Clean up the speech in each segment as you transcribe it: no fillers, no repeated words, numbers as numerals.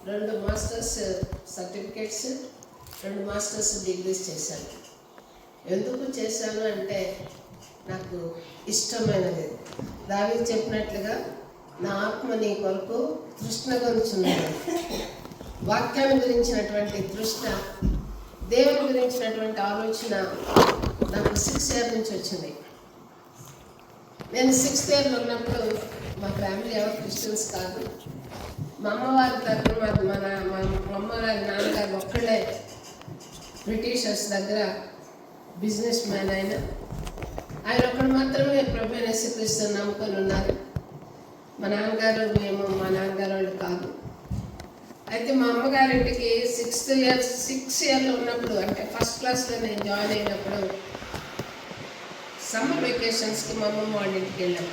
2 masters certificates, 2 masters degrees చేశాను. ఎందుకు చేశాను అంటే నాకు ఇష్టమైనది. దావీదు చెప్పినట్లుగా నా ఆత్మ నీ కొరకు తృష్ణగొనుచున్నది. వాక్యాన్ని గురించినటువంటి తృష్ణ, దేవుని గురించినటువంటి ఆలోచన నాకు 6 ఇయర్ నుంచి వచ్చింది. నేను 6th ఇయర్లో ఉన్నప్పుడు మా ఫ్యామిలీ ఎవరు క్రిస్టియన్స్ కాదు. మా అమ్మవారి తరఫున మా అమ్మగారి నాన్నగారు ఒక్కళ్ళే బ్రిటిషర్స్ దగ్గర బిజినెస్ మ్యాన్. ఆయన ఒక్కడు మాత్రమే ప్రభు యేసుక్రీస్తుని నమ్ముకొని ఉన్నారు. మా నాన్నగారు మా నాన్నగారు వాళ్ళు కాదు. అయితే మా అమ్మగారింటికి 6 ఇయర్లో ఉన్నప్పుడు, అంటే ఫస్ట్ క్లాస్లో నేను జాయిన్ అయినప్పుడు సమ్మర్ వెకేషన్స్కి మా అమ్మమ్మ వాళ్ళ ఇంటికి వెళ్ళాం.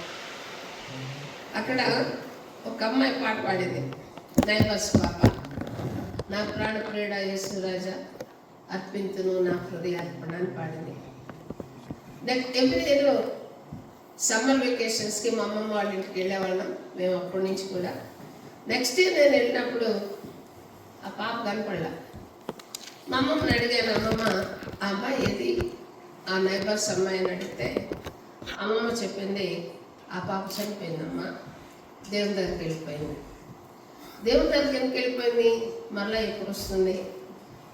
అక్కడ ఒక అమ్మాయి పాట పాడింది, నైబర్స్ పాప. నా ప్రాణ ప్రియుడా యేసురాజా అర్పింతును నా హృదయార్పణ అని పాడింది. ఎవ్రీ ఇయర్ సమ్మర్ వెకేషన్స్కి మా అమ్మమ్మ వాళ్ళ ఇంటికి వెళ్ళేవాళ్ళం మేము అప్పటి నుంచి కూడా. నెక్స్ట్ ఇయర్ నేను వెళ్ళినప్పుడు ఆ పాప కనపడలా. మా అమ్మమ్మని అడిగాను, అమ్మమ్మ ఆ అమ్మాయి ఏది, ఆ నైబర్స్ అమ్మాయి అని అడిగితే అమ్మమ్మ చెప్పింది, ఆ పాప చనిపోయిందమ్మా, దేవుని దగ్గరికి వెళ్ళిపోయింది. దేవుని దగ్గరికి ఎందుకు వెళ్ళిపోయింది, మరలా ఎప్పుడు వస్తుంది,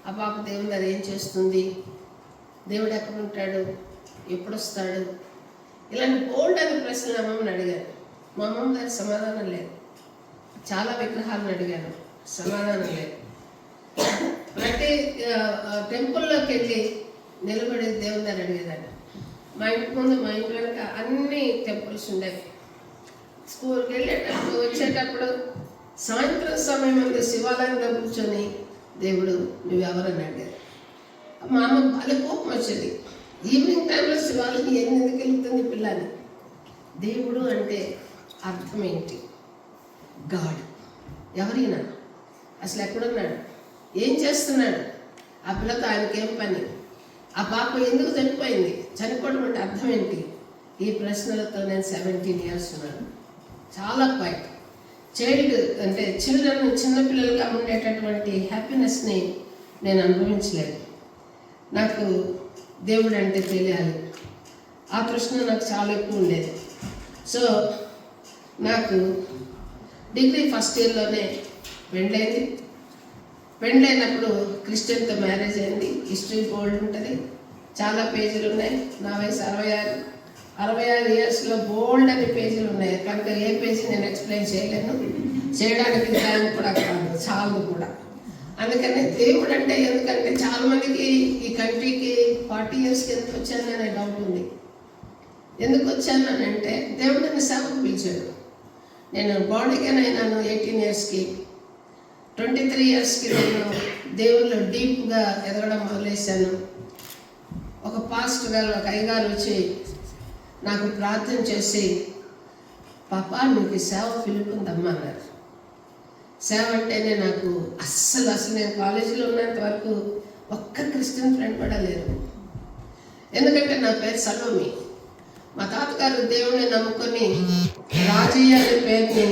ఆ పాప దేవుని దగ్గర ఏం చేస్తుంది, దేవుడు ఎక్కడ ఉంటాడు, ఎప్పుడు వస్తాడు, ఇలాంటి బోల్డ్ అనే ప్రశ్నలు అమ్మమ్మని అడిగాను. మా అమ్మమ్మ దగ్గర సమాధానం లేదు. చాలా విగ్రహాలను అడిగాను, సమాధానం లేదు. ప్రతి టెంపుల్లోకి వెళ్ళి నిలబడి దేవుని దగ్గర అడిగేదాన్ని. మా ఇంటి ముందు, మా ఇంటి వెనక అన్ని టెంపుల్స్ ఉండేవి. స్కూల్కి వెళ్ళేటప్పుడు వచ్చేటప్పుడు సాయంత్రం సమయం ముందు శివాలయంలో కూర్చొని దేవుడు నువ్వెవరని అడిగారు. మా అమ్మ బాగా కోపం వచ్చేది. ఈవినింగ్ టైంలో శివాలయం ఎందుకు వెళ్తుంది పిల్లని. దేవుడు అంటే అర్థం ఏంటి, గాడ్ ఎవరైనా అసలు ఎక్కడున్నాడు, ఏం చేస్తున్నాడు, ఆ పిల్లతో ఆయనకేం పని, ఆ పాప ఎందుకు చనిపోయింది, చనిపోవడం అంటే అర్థం ఏంటి, ఈ ప్రశ్నలతో నేను 17 ఇయర్స్ ఉన్నాను. చాలా క్వైట్ చిల్డ్రన్, చిన్నపిల్లలుగా ఉండేటటువంటి హ్యాపీనెస్ని నేను అనుభవించలేదు. నాకు దేవుడు అంటే తెలియాలి, ఆ ప్రశ్న నాకు చాలా ఎక్కువ ఉండేది. సో నాకు డిగ్రీ ఫస్ట్ ఇయర్లోనే పెళ్ళైంది. పెళ్ళైనప్పుడు క్రిస్టియన్తో మ్యారేజ్ అయింది. హిస్టరీ బోల్డ్ ఉంటుంది, చాలా పేజీలు ఉన్నాయి. నా వయసు 66 ఇయర్స్లో బోల్డ్ అనే పేజీలు ఉన్నాయి. కనుక ఏ పేజీ నేను ఎక్స్ప్లెయిన్ చేయలేను, చేయడానికి టైం కూడా కాదు, చాలు కూడా. అందుకని దేవుడు అంటే, ఎందుకంటే చాలామందికి ఈ కంట్రీకి 40 ఇయర్స్కి ఎందుకు వచ్చాను అనే డౌట్ ఉంది. ఎందుకు వచ్చాను అని అంటే దేవుడు నన్ను సేవకు పిలిచాడు. నేను బాడీగానే అయినాను 18 ఇయర్స్కి. 23 ఇయర్స్కి నేను దేవుళ్ళు డీప్గా ఎదగడం మొదలేశాను. ఒక పాస్టర్ గారు, ఒక అయ్యగారు వచ్చి నాకు ప్రార్థన చేసి, పాప నీకు సేవ పిలుపుందమ్మా అన్నారు. సేవ అంటేనే నాకు అస్సలు నేను కాలేజీలో ఉన్నంత వరకు ఒక్క క్రిస్టియన్ ఫ్రెండ్ కూడా లేరు. ఎందుకంటే నా పేరు సలోమి. మా తాతగారు దేవుణ్ణి నమ్ముకొని రాజయ్య అనే పేరుని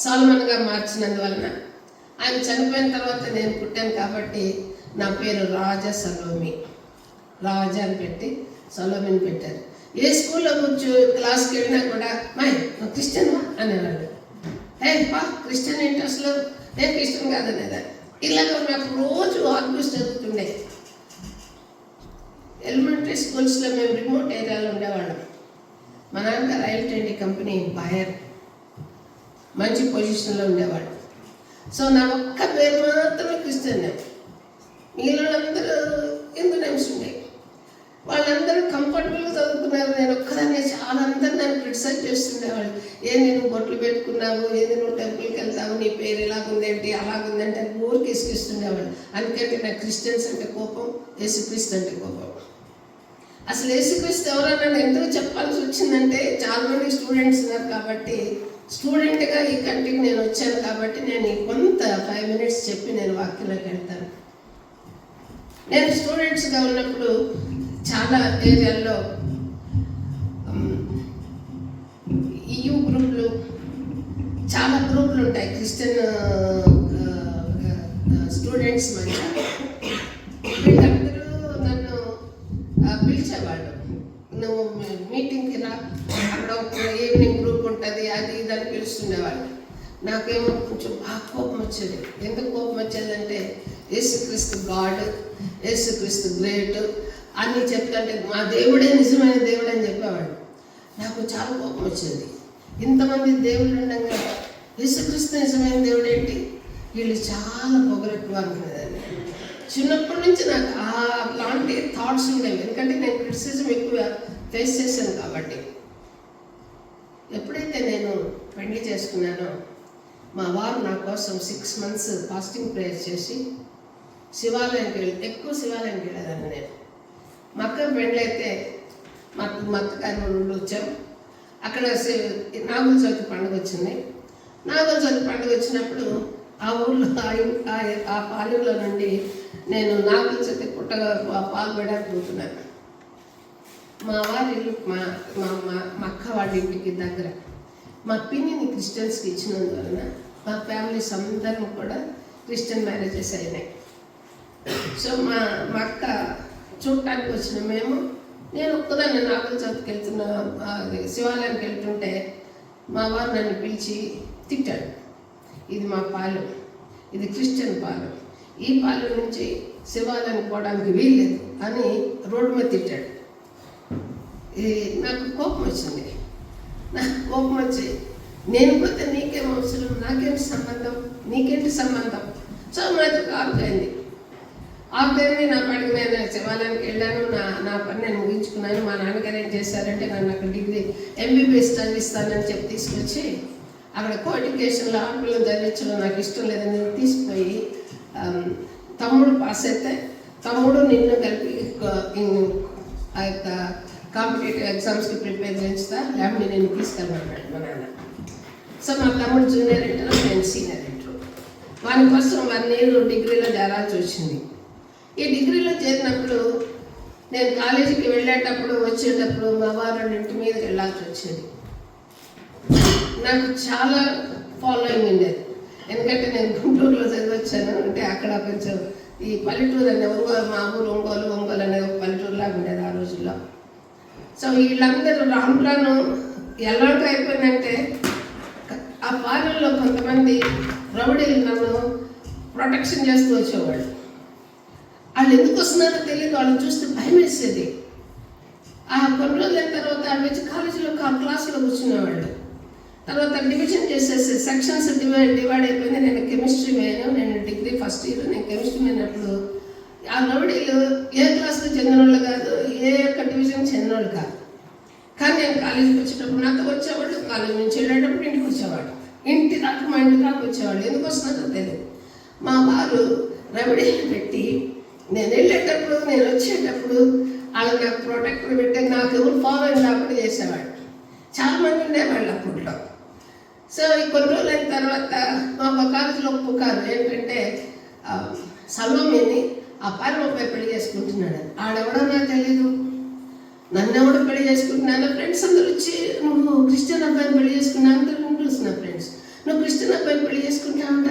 సాల్మన్గా మార్చినందువలన, ఆయన చనిపోయిన తర్వాత నేను పుట్టాను కాబట్టి నా పేరు రాజా సలోమి. రాజా అని పెట్టి సలోమిని పెట్టారు. ఏ స్కూల్లో క్లాస్కి వెళ్ళినా కూడా మై క్రిస్టియన్వా అనేవాళ్ళు. పా క్రిస్టియన్ ఏంటి అసలు, నేను క్రిస్టియన్ కాదనేదాన్ని. ఇలాగ నాకు రోజు ఆర్గ్యూస్ జరుగుతుండే. ఎలిమెంటరీ స్కూల్స్లో మేము రిమోట్ ఏరియాలో ఉండేవాళ్ళం. మా నాన్నగారు రైల్ ట్రైన్ కంపెనీ బయర్, మంచి పొజిషన్లో ఉండేవాడు. సో నా ఒక్క పేరు మాత్రమే క్రిస్టియన్. మిగిలినందరూ హిందూ నేమ్స్ ఉండేవి. వాళ్ళందరూ కంఫర్టబుల్గా చదువుకున్నారు, నేను ఒక్కదాన్ని. చాలా అందరూ నన్ను క్రిటిసైజ్ చేస్తుండేవాళ్ళు. ఏంది నువ్వు బొట్లు పెట్టుకున్నావు, ఏంది నువ్వు టెంపుల్కి వెళ్తావు, నీ పేరు ఇలాగుందేంటి అలాగుందంటే అని ఊరికి ఇసుకిస్తుండేవాళ్ళు. అందుకంటే నాకు క్రిస్టియన్స్ అంటే కోపం, యేసుక్రీస్తు అంటే కోపం. అసలు యేసుక్రీస్తు ఎవరన్నా ఎందుకు చెప్పాల్సి వచ్చిందంటే, చాలామంది స్టూడెంట్స్ ఉన్నారు కాబట్టి, స్టూడెంట్గా ఈ కంట్రీకి నేను వచ్చాను కాబట్టి నేను కొంత 5 మినిట్స్ చెప్పి నేను వాక్యంలోకి వెళ్తాను. నేను స్టూడెంట్స్గా ఉన్నప్పుడు చాలా ఏరియాల్లో EU గ్రూపులు, చాలా గ్రూపులు ఉంటాయి. క్రిస్టియన్ స్టూడెంట్స్ మధ్య వీళ్ళందరూ నన్ను పిలిచేవాళ్ళు, నువ్వు మీటింగ్కి రా, అక్కడ ఒక ఈవినింగ్ గ్రూప్ ఉంటుంది, అది ఇదని పిలుస్తుండేవాళ్ళు. నాకేమో కొంచెం బాగా కోపం వచ్చేది. ఎందుకు కోపం వచ్చేదంటే యేసుక్రీస్తు గాడ్, యేసుక్రీస్తు గ్రేట్ అని చెప్తుంటే మా దేవుడే నిజమైన దేవుడు అని చెప్పేవాడు. నాకు చాలా కోపం వచ్చేది. ఇంతమంది దేవుళ్ళు ఉండగా యేసుక్రీస్తు నిజమైన దేవుడు ఏంటి, వీళ్ళు చాలా పొగరెక్కువ అనుకునేదాన్ని. చిన్నప్పటి నుంచి నాకు అలాంటి థాట్స్ ఉండేవి. ఎందుకంటే నేను క్రిటిసిజం ఎక్కువ ఫేస్ చేశాను కాబట్టి. ఎప్పుడైతే నేను పెళ్లి చేసుకున్నానో మా వారు నా కోసం 6 months ఫాస్టింగ్ ప్రేయర్ చేసి శివాలయానికి ఎక్కువ శివాలయానికి వెళ్ళేదాన్ని నేను. మా అక్క పెళ్ళైతే మా అత్తగారి ఊళ్ళు వచ్చాం. అక్కడ నాగుల చవితి పండుగ వచ్చింది. నాగుల చవితి పండుగ వచ్చినప్పుడు ఆ ఊళ్ళో ఆ పాలెంలో నుండి నేను నాగుల చవితి పుట్టగా పాల్గొనడానికి పోతున్నాను. మా వారి ఇల్లు మా అక్క వాళ్ళ ఇంటికి దగ్గర. మా పిన్నిని క్రిస్టియన్స్కి ఇచ్చినందువలన మా ఫ్యామిలీస్ అందరం కూడా క్రిస్టియన్ మ్యారేజెస్ అయినాయి. సో మా అక్క చూడటానికి వచ్చిన నేను ఒక్కదాన్ని నాగుల చవితికి వెళ్తున్నా, శివాలయానికి వెళ్తుంటే మా వారు నన్ను పిలిచి తిట్టాడు. ఇది మా పాలెం, ఇది క్రిస్టియన్ పాలెం, ఈ పాలెం నుంచి శివాలయానికి పోవడానికి వీల్లేదు అని రోడ్డు మీద తిట్టాడు. నాకు కోపం వచ్చింది. నాకు కోపం వచ్చి నేను పోతే నీకేం అవసరం, నాకేంటి సంబంధం, నీకేంటి సంబంధం. సో నాతో ఆపుకైంది. నా పడికి నేను శివాలయానికి వెళ్ళాను, నా పని నేను ముగించుకున్నాను. మా నాన్నగారు ఏం చేశారంటే నన్ను అక్కడ డిగ్రీ MBBS చదివిస్తానని చెప్పి తీసుకొచ్చి అక్కడ కోఎడ్యుకేషన్లో ఆడపిల్లలు చదివించడం నాకు ఇష్టం లేదని తీసుకుపోయి తమ్ముడు పాస్ అయితే తమ్ముడు నిన్ను కలిపి ఆ యొక్క కాంపిటేటివ్ ఎగ్జామ్స్కి ప్రిపేర్ చేస్తా, లేకపోతే నేను తీసుకెళ్ళమన్నాడు మా నాన్న. సో మా తమ్ముడు జూనియర్ ఇంటర్, నేను సీనియర్ ఇంటర్. వాని కోసం 1 year డిగ్రీలో చేరాల్సి వచ్చింది. ఈ డిగ్రీలో చేరినప్పుడు నేను కాలేజీకి వెళ్ళేటప్పుడు వచ్చేటప్పుడు మా వారు ఇంటి మీద వెళ్ళాల్సి వచ్చేది. నాకు చాలా ఫాలోయింగ్ ఉండేది. ఎందుకంటే నేను గుంటూరులో చదివచ్చాను. అంటే అక్కడ కొంచెం ఈ పల్లెటూరు అనే మా ఊరు ఒంగోలు అనేది ఒక పల్లెటూరులాగా ఉండేది ఆ రోజుల్లో. సో వీళ్ళందరూ రాను ఎలాంటి అయిపోయిందంటే ఆ పాలెంలో కొంతమంది రౌడీలు నన్ను ప్రొటెక్షన్ చేస్తూ వచ్చేవాళ్ళు. వాళ్ళు ఎందుకు వస్తున్నారో తెలియదు, వాళ్ళని చూస్తే భయం వేసేది. ఆ కొన్ని రోజుల తర్వాత వాళ్ళు వచ్చి కాలేజీలో క్లాసులో కూర్చునేవాళ్ళు. తర్వాత డివిజన్ చేసేసి సెక్షన్స్ డివైడ్ అయిపోయింది. నేను కెమిస్ట్రీ పోయాను, నేను డిగ్రీ ఫస్ట్ ఇయర్. నేను కెమిస్ట్రీ పోయినప్పుడు ఆ రౌడీలు ఏ క్లాస్కి చెందిన వాళ్ళు కాదు, ఏ యొక్క డివిజన్ చెందిన వాళ్ళు కాదు. కానీ నేను కాలేజీకి వచ్చేటప్పుడు నాతో వచ్చేవాడు, కాలేజీ నుంచి వెళ్ళేటప్పుడు ఇంటికి వచ్చేవాడు, ఇంటి దాకా మా ఇంటి దాకా వచ్చేవాడు. ఎందుకు వస్తున్నారో తెలియదు. మా వారు రౌడీలు పెట్టి నేను వెళ్ళేటప్పుడు నేను వచ్చేటప్పుడు వాళ్ళకి నాకు ప్రొటెక్టర్ పెట్టి నాకు ఎవరు ఫాలోయింగ్ రాకుండా చేసేవాడు. చాలామంది ఉండేవాళ్ళు అప్పట్లో. సో ఈ కొన్ని రోజులు అయిన తర్వాత మా కాలేజీలో పుకారు ఏంటంటే సలోమిని ఆ పాలెంపై పెళ్లి చేసుకుంటున్నాడు. ఆడెవడో నాకు తెలీదు, నన్ను ఎవడో పెళ్లి చేసుకుంటున్నాను. ఫ్రెండ్స్ అందరూ వచ్చి నువ్వు క్రిస్టియన్ అబ్బాయిని పెళ్లి చేసుకున్నావు, అందరూ చూసిన ఫ్రెండ్స్, నువ్వు క్రిస్టియన్ అబ్బాయిని పెళ్లి చేసుకుంటావంట.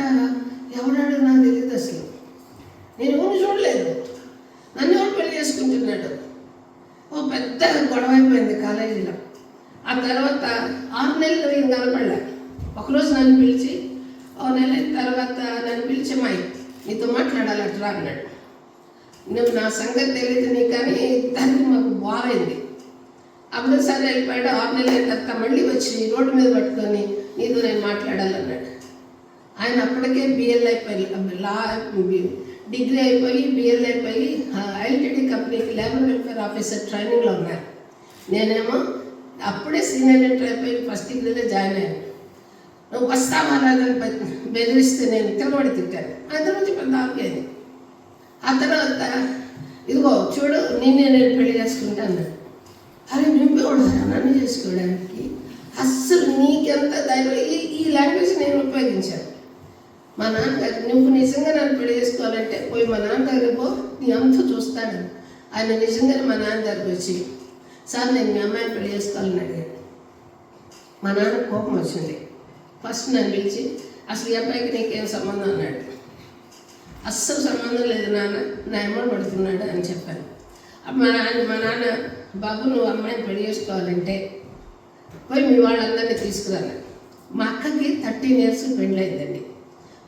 ఎవడాడు నాకు తెలియదు, అసలు నేను ఊరిని చూడలేదు. నన్ను ఎవరు పెళ్లి చేసుకుంటున్నాడు. ఓ పెద్ద గొడవ అయిపోయింది కాలేజీలో. ఆ తర్వాత 6 నెలలు నేను కనపడలే. ఒకరోజు నన్ను పిలిచి 1 నెల తర్వాత నన్ను పిలిచి నీతో మాట్లాడాలి అట్లా అన్నాడు. నువ్వు నా సంగతి తెలియదు నీ, కానీ దానికి మాకు బాగైంది. అప్పుడు సరే వెళ్ళిపోయాడు. 6 నెలల తర్వాత మళ్ళీ వచ్చి రోడ్డు మీద పట్టుకొని నీతో నేను మాట్లాడాలన్నాడు. ఆయన అప్పటికే BL అయిపోయి డిగ్రీ అయిపోయి BL అయిపోయి LTD కంపెనీకి లేబర్ వెల్ఫేర్ ఆఫీసర్ ట్రైనింగ్లో ఉన్నారు. నేనేమో అప్పుడే సీనియర్ ఇంటర్ అయిపోయి ఫస్ట్ డిగ్రీలో జాయిన్ అయ్యాను. నువ్వు వస్తావా రాదని బెదిరిస్తే నేను తిరగబడి తిట్టాను. అందరి నుంచి పెద్ద ఆపేది. ఆ తర్వాత ఇదిగో చూడు నిన్నే నేను పెళ్లి చేసుకుంటాను. అరే నువ్వెవడా నన్ను చేసుకోవడానికి, అస్సలు నీకెంత ధైర్యం. ఈ లాంగ్వేజ్ నేను ఉపయోగించాను. మా నాన్నగారు నువ్వు నిజంగా నన్ను పెళ్లి చేసుకోవాలంటే పోయి మా నాన్న దగ్గర పో, నీ అంతా చూస్తాను. ఆయన నిజంగానే మా నాన్న దగ్గరికి వచ్చి సార్ నేను మీ అమ్మాయిని పెళ్లి చేసుకోవాలని అడిగాడు. మా నాన్న కోపం వచ్చింది. ఫస్ట్ నన్ను పిలిచి అసలు ఈ అబ్బాయికి నీకేం సంబంధం అన్నాడు. అస్సలు సంబంధం లేదు నాన్న, నా అమ్మ పడుతున్నాడు అని చెప్పాను. మా నాన్న బాబు నువ్వు అమ్మాయిని పెళ్లి చేసుకోవాలంటే పోయి మీ వాళ్ళందరినీ తీసుకురాను. మా అక్కకి 13 years పెళ్ళయిందండి.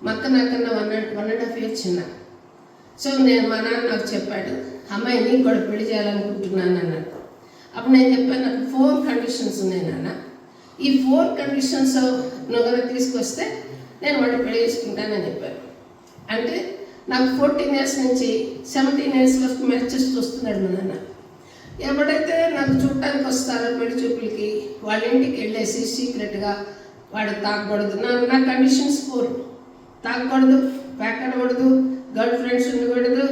మా అక్క నాకన్నా 1.5 years చిన్న. సో మా నాన్న నాకు చెప్పాడు, అమ్మాయి నీకు కూడా పెళ్లి చేయాలనుకుంటున్నాను అన్నాడు. అప్పుడు నేను చెప్పాను, నాకు 4 conditions ఉన్నాయి నాన్న. ఈ 4 conditions నువ్వు కనుక తీసుకొస్తే నేను వాడిని పెళ్లి చేసుకుంటానని చెప్పాను. అంటే నాకు 14 years నుంచి 17 years వరకు మ్యాచెస్ చూస్తున్నాడు మా నాన్న. ఎవడైతే నాకు చూడటానికి వస్తారో పెళ్లి చూపులకి వాళ్ళ ఇంటికి వెళ్ళేసి సీక్రెట్గా వాడు తాగకూడదు. నా కండిషన్స్ 4: తాగకూడదు, పేకడకూడదు, గర్ల్ ఫ్రెండ్స్ ఉండకూడదు,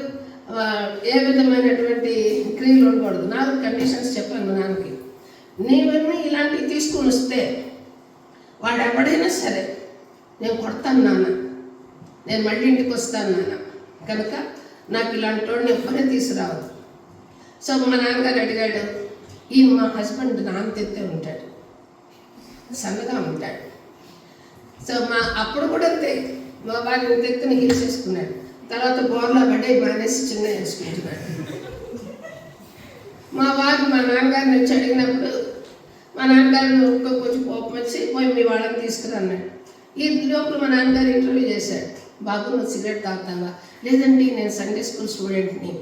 ఏ విధమైనటువంటి క్రియలు ఉండకూడదు. 4 conditions చెప్పాను మా నాన్నకి. నీవన్నీ ఇలాంటివి తీసుకుని వస్తే వాడు ఎవడైనా సరే నేను కొడతాను నాన్న, నేను మళ్ళీ ఇంటికి వస్తాను నాన్న, కనుక నాకు ఇలాంటి వాడిని ఎవ్వరే తీసుకురావద్దు. సో మా నాన్నగారు అడిగాడు, ఈ మా హస్బెండ్ నాన్న తెత్తే ఉంటాడు, సన్నగా ఉంటాడు. సో అప్పుడు కూడా అంతే, మా వారిని తెత్తుని హీల్స్ వేసుకున్నాడు. తర్వాత బోర్లా పడే మానేసి చిన్న వేసుకుంటున్నాడు. మా నాన్నగారిని వచ్చి అడిగినప్పుడు మా నాన్నగారు కొంచెం కోపం వచ్చి పోయి మీ వాళ్ళని తీసుకురన్నాడు. ఈ లోపల మా నాన్నగారు ఇంటర్వ్యూ చేశాడు. బాబు నువ్వు సిగరెట్ తాగుతావా? లేదండి, నేను సండే స్కూల్ స్టూడెంట్ని.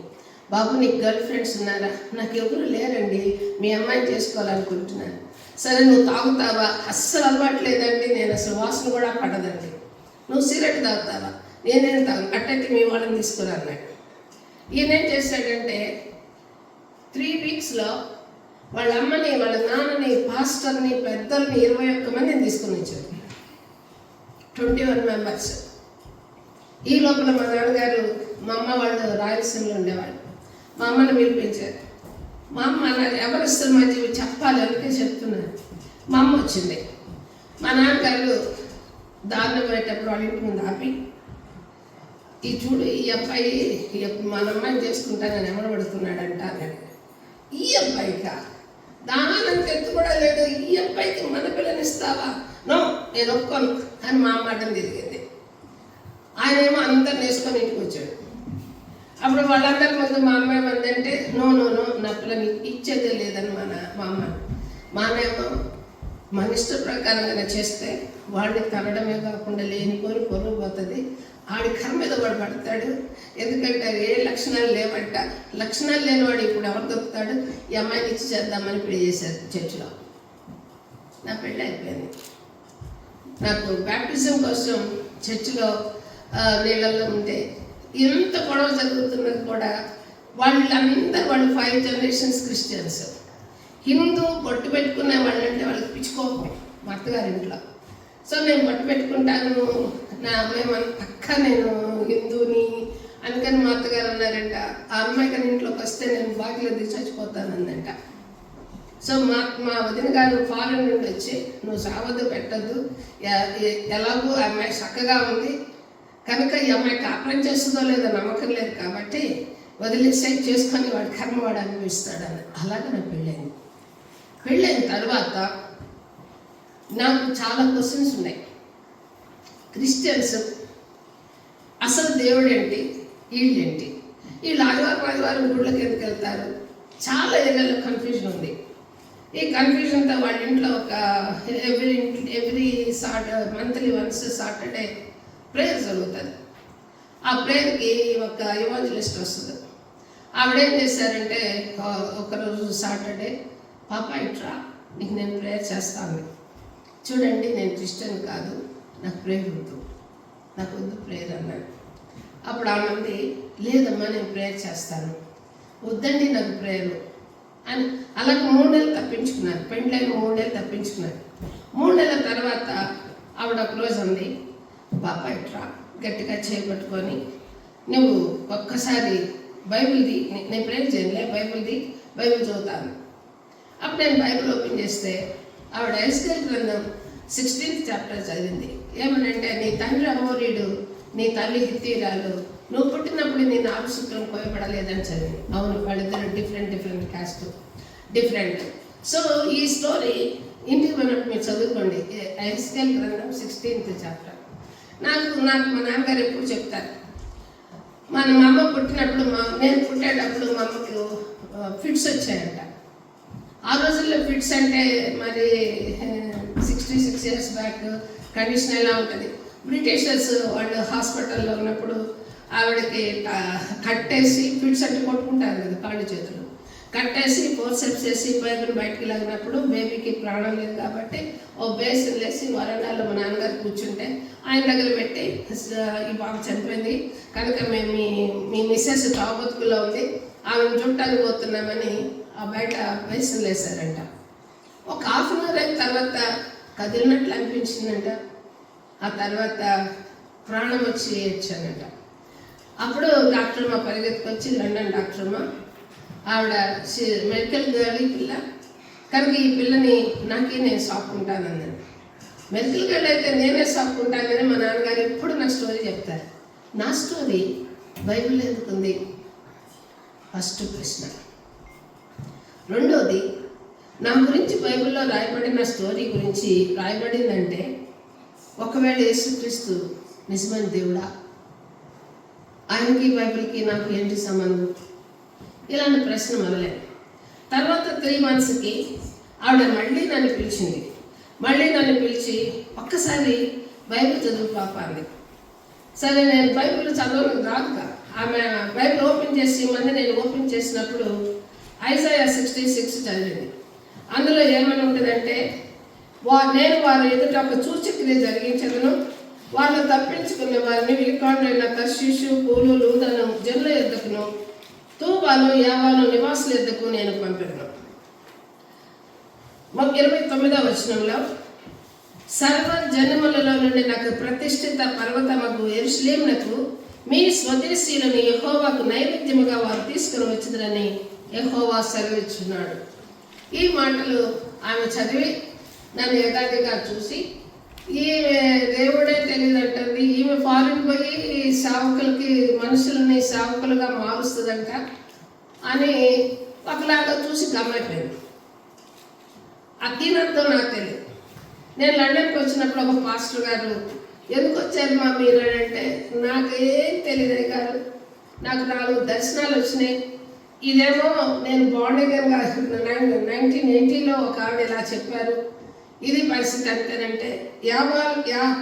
బాబు నీకు గర్ల్ ఫ్రెండ్స్ ఉన్నారా? నాకు ఎవరు లేరండి, మీ అమ్మాయిని చేసుకోవాలనుకుంటున్నాను. సరే నువ్వు తాగుతావా? అస్సలు అలవాటు లేదండి, నేను అసలు వాసన కూడా పడదండి. నువ్వు సిగరెట్ తాగుతావా? నేనేం తాగు. అట్టయితే మీ వాళ్ళని తీసుకురా అన్నాడు. ఈయనేం చేశాడంటే 3 weeksలో వాళ్ళ అమ్మని, వాళ్ళ నాన్నని, పాస్టర్ని, పెద్దల్ని 21 మందిని తీసుకుని వచ్చాడు. 21 members. ఈ లోపల మా నాన్నగారు, మా అమ్మ వాళ్ళు రాయలసీమలో ఉండేవాళ్ళు. మా అమ్మని పిలిపించారు. మా అమ్మ ఎవరిస్తారు మధ్య చెప్పాలి అందుకే చెప్తున్నాను. మా అమ్మ వచ్చింది. మా నాన్నగారు దారిలో పోయేటప్పుడు వాళ్ళ ఇంటి ముందు ఆపి, ఈ చూడు ఈ అబ్బాయి మన అమ్మాయిని చేసుకుంటానని ఎవడబడుతున్నాడంట అన్నాడు. ఈ అబ్బాయికా? దానంత ఎత్తు కూడా లేదు, ఈ అబ్బాయికి మన పిల్లని ఇస్తావా? నో, నేను ఒప్పుకోను అని మా అమ్మ అడ్డం తిరిగింది. ఆయన ఏమో అందరిని వేసుకొని ఇంటికి వచ్చాడు. అప్పుడు వాళ్ళందరి ముందు మా అమ్మ ఏమందంటే, నో నో నో, నా పిల్లని ఇచ్చేదే లేదని మా అమ్మ. మా అన్నేమో మన ఇష్ట ప్రకారంగా చేస్తే వాడిని తనడమే కాకుండా లేనిపోని పొరుగు పోతుంది, ఆడి కర్మ మీద వాడు పడతాడు. ఎందుకంటే ఏ లక్షణాలు లేవంట. లక్షణాలు లేనివాడు ఇప్పుడు ఎవరు దొరుకుతాడు? ఈ అమ్మాయిని ఇచ్చి చేద్దామని పెళ్లి చేశారు చర్చిలో. నా పెళ్ళి అయిపోయింది. నాకు బ్యాప్టిజం కోసం చర్చిలో నీళ్ళల్లో ఉంటే ఎంత గొడవ జరుగుతున్నది కూడా. వాళ్ళు 5 generations క్రిస్టియన్స్. హిందూ బొట్టు పెట్టుకునే వాళ్ళంటే వాళ్ళకి పిచ్చుకోపం మా అత్తగారింట్లో. సో నేను బొట్టు పెట్టుకుంటాను, మేము అక్క నేను హిందూని అందుకని మా అత్తగారు అన్నారంట, ఆ అమ్మాయి కానీ ఇంట్లోకి వస్తే నేను బాగిలో దిగి చచ్చిపోతానందంట. సో మా వదిన గారు ఫారెన్ నుండి వచ్చి, నువ్వు సావద్దు, పెట్టద్దు, ఎలాగూ ఆ అమ్మాయి చక్కగా ఉంది కనుక ఈ అమ్మాయి కాపురం చేస్తుందో లేదో నమ్మకం లేదు కాబట్టి వదిలేసే చేసుకొని వాడి కర్మ వాడు అనుభవిస్తాడని. అలాగే నాకు పెళ్ళైంది. పెళ్ళైన తర్వాత నాకు చాలా క్వశ్చన్స్ ఉన్నాయి. క్రిస్టియన్స్ అసలు దేవుడు ఏంటి, వీళ్ళేంటి, వీళ్ళు ఆదివారం గుళ్ళకి ఎందుకు వెళ్తారు? చాలా ఏరియాలో కన్ఫ్యూజన్ ఉంది. ఈ కన్ఫ్యూజన్తో వాళ్ళ ఇంట్లో ఒక every monthly once Saturday prayer జరుగుతుంది. ఆ ప్రేయర్కి ఒక ఎవాంజలిస్ట్ వస్తుంది. ఆవిడేం చేశారంటే ఒకరోజు సాటర్డే, పాప ఇట్రా నీకు నేను ప్రేయర్ చేస్తాను. చూడండి నేను క్రిస్టియన్ కాదు, నాకు ప్రేయర్ వద్దు, నాకు వద్దు ప్రేయర్ అన్నాడు. అప్పుడు ఆమె లేదమ్మా నేను ప్రేయర్ చేస్తాను. వద్దండి నాకు ప్రేయరు అని అలాగే 3 నెలలు తప్పించుకున్నాను. పెండ్లైన 3 నెలలు తప్పించుకున్నాను. 3 నెలల తర్వాత ఆవిడ ఒకరోజు అంది, పాప ఇట్రా గట్టిగా చేపట్టుకొని నువ్వు ఒక్కసారి బైబిల్ది, నేను ప్రేయర్ చేయలే, బైబిల్ చదువుతాను. అప్పుడు నేను బైబిల్ ఓపెన్ చేస్తే ఆవిడ ఎస్కేల్ గ్రంథం 16th chapter చదివింది. ఏమనంటే, నీ తండ్రి అమోరీయుడు, నీ తల్లి హిత్తీరాలు, నువ్వు పుట్టినప్పుడు నీ 4 శుక్రం కోయబడలేదని చదివింది. అవును, వాళ్ళిద్దరు డిఫరెంట్ క్యాస్ట్, డిఫరెంట్. సో ఈ స్టోరీ ఇంటికి పోయినప్పుడు మీరు చదువుకోండి. ఎస్కేల్ గ్రంథం 16th chapter. నాకు మా నాన్నగారు ఎప్పుడు చెప్తారు, మా అమ్మ పుట్టినప్పుడు నేను పుట్టేటప్పుడు మా అమ్మకి ఫిట్స్ వచ్చాయంట. ఆ రోజుల్లో ఫిట్స్ అంటే మరి 66 years బ్యాక్ కండిషన్ ఎలా ఉంటుంది. బ్రిటిషర్స్ వాళ్ళు హాస్పిటల్లో ఉన్నప్పుడు ఆవిడకి కట్టేసి, ఫిట్స్ అంటే కొట్టుకుంటారు కదా కాళ్ళు చేతులు, కట్టేసి ఫోర్సెప్స్ వేసి పైపుని బయటకు లాగినప్పుడు బేబీకి ప్రాణం లేదు కాబట్టి ఓ బేసిన్ లేసి వరండాలో మా నాన్నగారు కూర్చుంటే ఆయన దగ్గర పెట్టి, ఈ బాబు చనిపోయింది కనుక మేము మీ మిస్సెస్ తాగుబతుకులో ఉంది, ఆమెను చుట్టానికి పోతున్నామని ఆ బయట బేసిన్ వేశారంట. ఒక ½ hour అయిన తర్వాత కదిలినట్లు అనిపించిందంట. ఆ తర్వాత ప్రాణం వచ్చి ఏడ్చానంట. అప్పుడు డాక్టర్ మా పరిగెత్తుకొచ్చి, లండన్ డాక్టర్ మా, ఆవిడ మెడికల్ గర్ల్ ఈ పిల్ల కనుక ఈ పిల్లని నాకే నేను సాక్కుంటానన్నాను. మెడికల్ గర్ల్ అయితే నేనే సాక్కుంటానని మా నాన్నగారు ఎప్పుడు నా స్టోరీ చెప్తారు. నా స్టోరీ బైబిల్ ఎందుకుంది? ఫస్ట్ ప్రశ్న. రెండోది, నా గురించి బైబిల్లో రాయబడిన స్టోరీ గురించి రాయబడిందంటే ఒకవేళ యేసుక్రీస్తు నిజమైన దేవుడా, ఆయనకి బైబిల్కి నాకు ఏంటి సంబంధం? ఇలాంటి ప్రశ్న మొదలైంది. తర్వాత 3 monthsకి ఆవిడ మళ్ళీ నన్ను పిలిచి ఒక్కసారి బైబిల్ చదువు పాప అంది. సరే, నేను బైబిల్ చదవడం రాదుగా. ఆమె బైబిల్ ఓపెన్ చేసి నేను ఓపెన్ చేసినప్పుడు ఐజాయా 66 చదివింది. అందులో ఏమని ఉంటుందంటే, నేను వారి ఎదుట ఒక సూచక్రియ జరిగించదను, వాళ్ళు తప్పించుకున్న వారిని విలుకాండైన తర్షీషు, పూలు, లూదను జనుల ఎద్దకును, తూబాలు, యావాలు నివాసుల ఎద్దకు నేను పంపెదను. 29వ వచనంలో, సర్వ జనములలో నుండి నాకు ప్రతిష్ఠిత పర్వతమగు యెరూషలేమునకు మీ స్వదేశీయులను యెహోవాకు నైవేద్యముగా వారు తీసుకుని వచ్చిందని యెహోవా సెలవిచ్చున్నాడు. ఈ మాటలు ఆమె చదివి నన్ను యథార్థిగా చూసి, ఈమె దేవుడే తెలియదంటుంది, ఈమె ఫారిన్ పోయి సేవకులకి మనుషులని సేవకులుగా మారుస్తుందంట అని ఒకలాగా చూసి గమ్మైపోయింది. అర్థం నాకు తెలియదు. నేను లండన్కి వచ్చినప్పుడు ఒక పాస్టర్ గారు, ఎందుకు వచ్చారు మా మీరు అంటే, నాకేం తెలియదు గారు, నాకు 4 దర్శనాలు వచ్చినాయి. ఇదేమో నేను బాండింగ్గా 1980లో ఒక ఆవిడ ఇలా చెప్పారు, ఇది పరిస్థితి అంతేనంటే,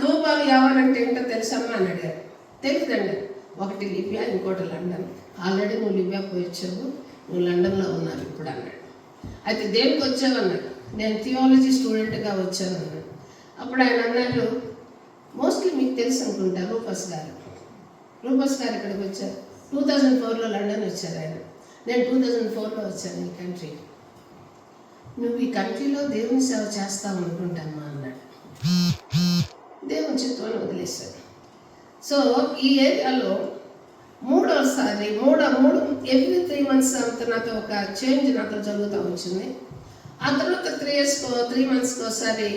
తూబాలు యావాలంటే ఏంటో తెలుసమ్మా అని అడిగారు. తెలియదండి, ఒకటి లిబియా, ఇంకోటి లండన్. ఆల్రెడీ నువ్వు లిబియా పోయిచ్చావు, నువ్వు లండన్లో ఉన్నావు ఇప్పుడు అన్నాడు. అయితే దేనికి వచ్చావు అన్నాడు. నేను థియాలజీ స్టూడెంట్గా వచ్చాను అన్నాడు. అప్పుడు ఆయన అన్నారు, మోస్ట్లీ మీకు తెలుసు అనుకుంటా, రూపస్ గారు ఇక్కడికి వచ్చారు. 2004లో లండన్ వచ్చారు ఆయన. నేను 2004లో వచ్చాను ఈ కంట్రీ. నువ్వు ఈ కంట్రీలో దేవుని సేవ చేస్తావు అనుకుంటామా అన్నాడు. దేవుని చిత్తాన్ని వదిలేశాడు. సో ఈ ఏరియాలో మూడోసారి ఎవ్రీ 3 months అంతా నాతో ఒక చేంజ్ నాతో జరుగుతూ వచ్చింది. ఆ తర్వాత 3 monthsకి ఒకసారి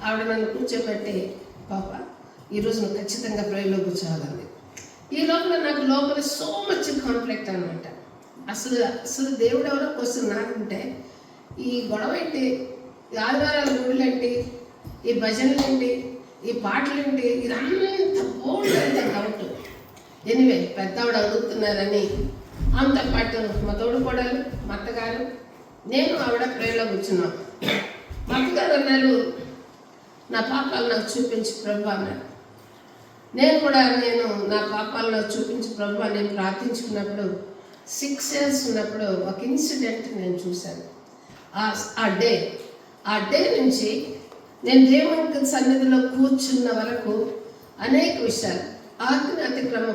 ఆవిడ నన్ను కూర్చోబెట్టి, పాప ఈరోజు నువ్వు ఖచ్చితంగా ప్రేయర్లో కూర్చోవాలండి. ఈ నాకు లోపల సో మచ్ కాన్ఫ్లిక్ట్ అనమాట. అసలు దేవుడు ఎవరో క్వశ్చన్ నాకుంటే, ఈ గొడవ ఏంటి, ఈ ఆదివారాల గుడులు ఏంటి, ఈ భజనలు ఏంటి, ఈ పాటలు ఏంటి, ఇదంతా బోల్డ్ అంత డౌట్. ఎనివే పెద్దవాడు అడుగుతున్నారని ఆమెతో పాటు మా తోడుకోడలు, మా అత్తగారు, నేను ఆవిడ ప్రేయర్లో కూర్చున్నాం. మా అత్తగారు అన్నారు, నా పాపాలు నాకు చూపించి ప్రభు అన్నాడు. నేను నా పాపాలు నాకు చూపించి ప్రభు నేను ప్రార్థించుకున్నప్పుడు 6 years ఉన్నప్పుడు ఒక ఇన్సిడెంట్ నేను చూశాను. ఆ డే నుంచి నేను దేవునికి సన్నిధిలో కూర్చున్న వరకు అనేక విషయాలు, ఆజ్ఞ అతిక్రమ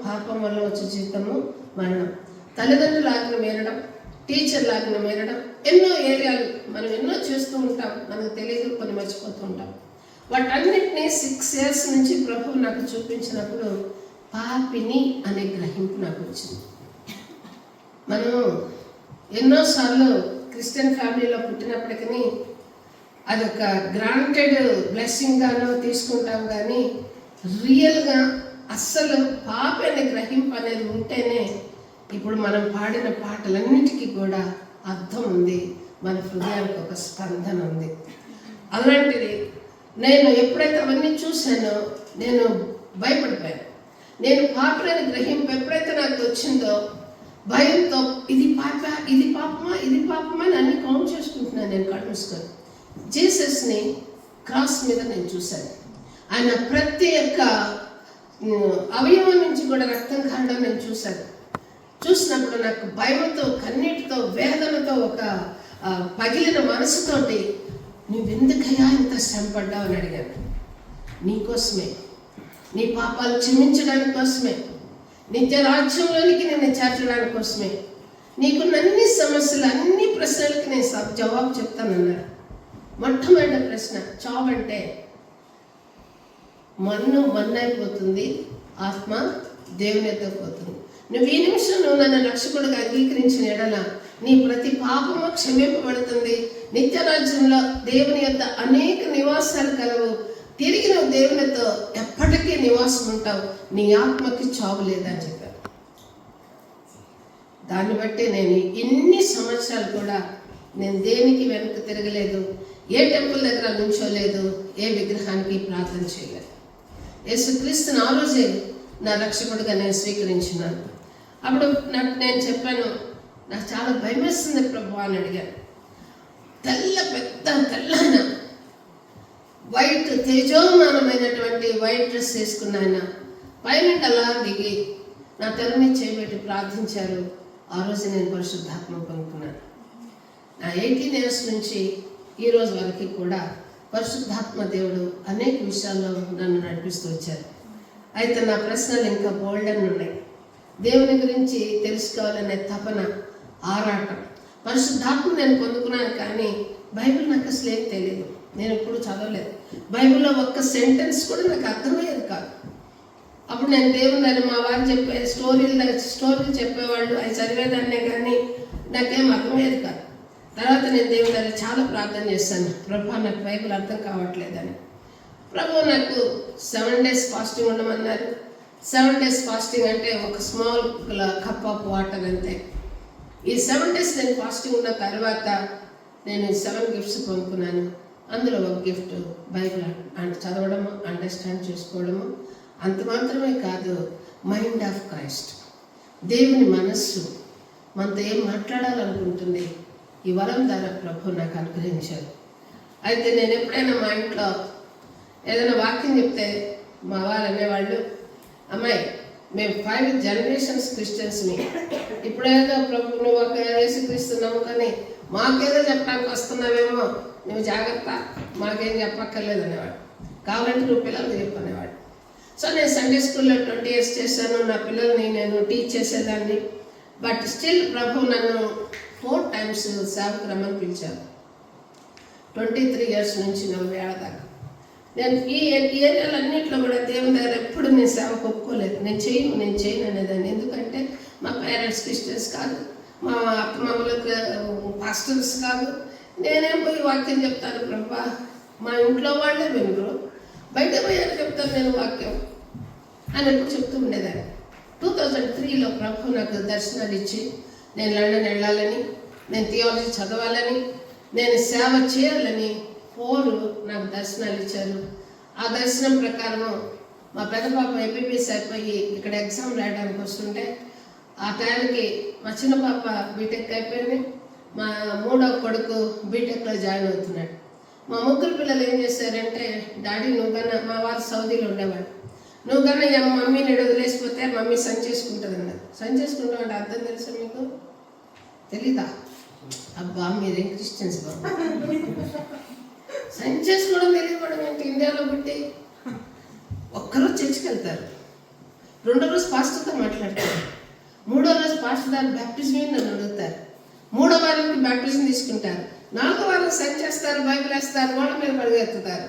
పాపం వల్ల వచ్చే జీవితము మరణం, తల్లిదండ్రుల ఆజ్ఞ మేరడం, టీచర్ల ఆజ్ఞ మేరడం, ఎన్నో ఏరియాలు మనం ఎన్నో చేస్తూ ఉంటాం, మనకు తెలియదు, కొన్ని మర్చిపోతూ ఉంటాం. వాటన్నిటినీ 6 years నుంచి ప్రభు నాకు చూపించినప్పుడు పాపిని అనే గ్రహింపు నాకు వచ్చింది. మనం ఎన్నోసార్లు క్రిస్టియన్ ఫ్యామిలీలో పుట్టినప్పటికీ అదొక గ్రాంటెడ్ బ్లెస్సింగ్గానో తీసుకుంటాం, కానీ రియల్గా అస్సలు పాపి అనే గ్రహింపు అనేది ఉంటేనే ఇప్పుడు మనం పాడిన పాటలన్నిటికీ కూడా అర్థం ఉంది, మన హృదయానికి ఒక స్పందన ఉంది. అలాంటిది నేను ఎప్పుడైతే అవన్నీ చూశానో నేను భయపడిపోయాను. నేను పాపలని గ్రహింపు ఎప్పుడైతే నాకు వచ్చిందో భయంతో ఇది పాపమా అని అన్ని కౌంట్ చేసుకుంటున్నాను నేను కళ్ళు మూసుకొని. జీసస్ని క్రాస్ మీద నేను చూశాను. ఆయన ప్రతి ఒక్క అవయవం నుంచి కూడా రక్తం కారడం నేను చూశాను. చూసినప్పుడు నాకు భయంతో, కన్నీటితో, వేదనతో, ఒక పగిలిన మనసుతోటి నువ్వెందుకయ్యా ఇంత శ్రమపడ్డావు అని అడిగాను. నీకోసమే, నీ పాపాలు క్షమించడానికి కోసమే, నిత్య రాజ్యంలోనికి నేను చేర్చడానికి కోసమే, నీకున్న అన్ని సమస్యలు, అన్ని ప్రశ్నలకి నేను జవాబు చెప్తానన్నాడు. మొట్టమొదటి ప్రశ్న, చావంటే మన్నైపోతుంది, ఆత్మ దేవుని ఎత్తుకు పోతుంది. నువ్వు ఈ నిమిషం నన్ను రక్షకుడిగా అంగీకరించిన ఎడల నీ ప్రతి పాపము క్షమింపబడుతుంది. నిత్యరాజ్యంలో దేవుని యొక్క అనేక నివాసాలు కలవు. తిరిగి నువ్వు దేవునితో ఎప్పటికీ నివాసం ఉంటావు. నీ ఆత్మకి చావు లేదని చెప్పారు. దాన్ని బట్టి నేను ఇన్ని సంవత్సరాలు కూడా నేను దేనికి వెనక్కి తిరగలేదు, ఏ టెంపుల్ దగ్గర నుంచోలేదు, ఏ విగ్రహానికి ప్రార్థన చేయలేదు. యేసుక్రీస్తుని ఆ రోజే నా రక్షకుడిగా నేను స్వీకరించినాను. అప్పుడు నేను చెప్పాను, నాకు చాలా భయం వేస్తుంది ప్రభు అని అడిగాను. పెద్ద తెల్లన వైట్ తేజోమానమైనటువంటి వైట్ డ్రెస్ వేసుకున్న ఆయన పైన అలా దిగి నా తెర మీద చేయబెట్టి ప్రార్థించారు. ఆ రోజు నేను పరిశుద్ధాత్మ పొందుకున్నాను. నా 18 years నుంచి ఈ రోజు వరకు కూడా పరిశుద్ధాత్మ దేవుడు అనేక విషయాల్లో నన్ను నడిపిస్తూ వచ్చారు. అయితే నా ప్రశ్నలు ఇంకా బోల్డన్ ఉన్నాయి. దేవుని గురించి తెలుసుకోవాలనే తపన, ఆరాటం. పరిశుద్ధాత్మ నేను పొందుకున్నాను, కానీ బైబిల్ నాకు అసలు ఏం తెలియదు. నేను ఎప్పుడు చదవలేదు. బైబిల్లో ఒక్క సెంటెన్స్ కూడా నాకు అర్థమయ్యేది కాదు. అప్పుడు నేను దేవుని మా వారు చెప్పే స్టోరీలు చెప్పేవాళ్ళు, అవి చదివేదాన్నే, కానీ నాకేం అర్థమయ్యేది కాదు. తర్వాత నేను దేవుని దగ్గర చాలా ప్రార్థన చేశాను, ప్రభు నాకు బైబిల్ అర్థం కావట్లేదని. ప్రభు నాకు 7 days ఫాస్టింగ్ ఉండమన్నారు. 7 days ఫాస్టింగ్ అంటే ఒక స్మాల్ కప్ ఆఫ్ వాటర్ అంతే. ఈ 7 days నేను ఫాస్టింగ్ ఉన్న తర్వాత నేను 7 gifts పొందుకున్నాను. అందులో ఒక గిఫ్ట్ బైబిల్ చదవడము, అండర్స్టాండ్ చేసుకోవడము. అంత మాత్రమే కాదు, మైండ్ ఆఫ్ క్రైస్ట్, దేవుని మనస్సు మనతో ఏం మాట్లాడాలనుకుంటుంది, ఈ వరం ద్వారా ప్రభు నాకు అనుగ్రహించారు. అయితే నేను ఎప్పుడైనా మా ఇంట్లో ఏదైనా వాక్యం చెప్తే మా వారు అనేవాళ్ళు, అమ్మాయి మేము 5 generations క్రిస్టియన్స్ని, ఇప్పుడేదో ప్రభు నువ్వు ఒక యేసుక్రీస్తున్నాము, కానీ మాకేదో చెప్పడానికి వస్తున్నావేమో, నువ్వు జాగ్రత్త, మాకేం చెప్పక్కర్లేదు అనేవాడు. కావాలంటే నువ్వు పిల్లలకు చెప్పనేవాడు. సో నేను సండే స్కూల్లో 20 years చేశాను. నా పిల్లల్ని నేను టీచ్ చేసేదాన్ని. బట్ స్టిల్ ప్రభు నన్ను 4 times సేవకు రమ్మని పిలిచారు. 23 years నుంచి 40 ఏళ్ల దాకా నేను ఈ ఏరియాలన్నింటిలో కూడా దేవుని దగ్గర ఎప్పుడు నేను సేవకు ఒప్పుకోలేదు. నేను చేయను అనేదాన్ని. ఎందుకంటే మా పేరెంట్స్ క్రిస్టియన్స్ కాదు, మా అత్తమామలకు పాస్టర్స్ కాదు. నేనేం పోయి వాక్యం చెప్తాను ప్రభా, మా ఇంట్లో వాళ్ళే వినరు, బయట పోయారు చెప్తాను నేను వాక్యం అని ఎప్పుడు చెప్తూ ఉండేదాన్ని. 2003లో ప్రభు నాకు దర్శనాలు ఇచ్చి నేను లండన్ వెళ్ళాలని, నేను థియాలజీ చదవాలని, నేను సేవ చేయాలని 4 నాకు దర్శనాలు ఇచ్చారు. ఆ దర్శనం ప్రకారము మా పెద్ద పాప ఎంబీబీఎస్ అయిపోయి ఇక్కడ ఎగ్జామ్ రాయడానికి వస్తుంటే, ఆ టైంకి మా చిన్న పాప బీటెక్ అయిపోయింది, మా 3వ కొడుకు బీటెక్లో జాయిన్ అవుతున్నాడు. మా ముగ్గురు పిల్లలు ఏం చేశారంటే, డాడీ నువ్వు కన్నా, మా వారు సౌదీలో ఉండేవాడు, నువ్వు కన్నా మమ్మీని వదిలేసిపోతే మమ్మీ సంచేసుకుంటుంది అన్నారు. సంచేసుకుంటాం అంటే అర్థం తెలుసా మీకు? తెలీదా? అబ్బా మీరేం క్రిస్టియన్స్ బాబు, సంచేసుకోవడం తెలియకపోవడం ఏంటి? ఇండియాలో పుట్టి ఒక్కరోజు చర్చికి వెళ్తారు, 2వ రోజు పాస్టర్తో మాట్లాడతారు, 3వ రోజు పాస్టర్ గారు బ్యాప్టిజం నన్ను అడుగుతారు, 3వ వారానికి బ్యాప్టిజం తీసుకుంటారు, 4వ వారం సంచేస్తారు, బైబిల్ వేస్తారు, వాళ్ళ మీద పడిగెత్తుతారు.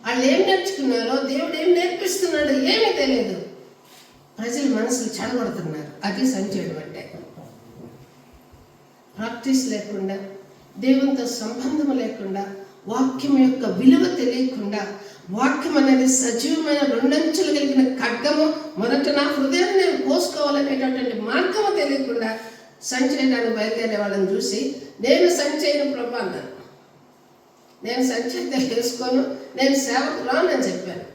వాళ్ళు ఏం నేర్చుకున్నారో, దేవుడు ఏం నేర్పిస్తున్నాడో ఏమీ తెలియదు. ప్రజల మనసులు చెడగొడుతున్నారు. అది సంచేయడం అంటే. ప్రాక్టీస్ లేకుండా, దేవునితో సంబంధం లేకుండా, వాక్యం యొక్క విలువ తెలియకుండా, వాక్యం అనేది సజీవమైన 2 అంచులు కలిగిన ఖడ్గము, మొదట నా హృదయం నేను కోసుకోవాలనేటటువంటి మార్గము తెలియకుండా సంచయనాన్ని బయలుదేరే వాళ్ళని చూసి, నేను సంచయన ప్రభు అన్నాను. నేను సంచయితే తెలుసుకోను, నేను సేవకు రానని చెప్పాను.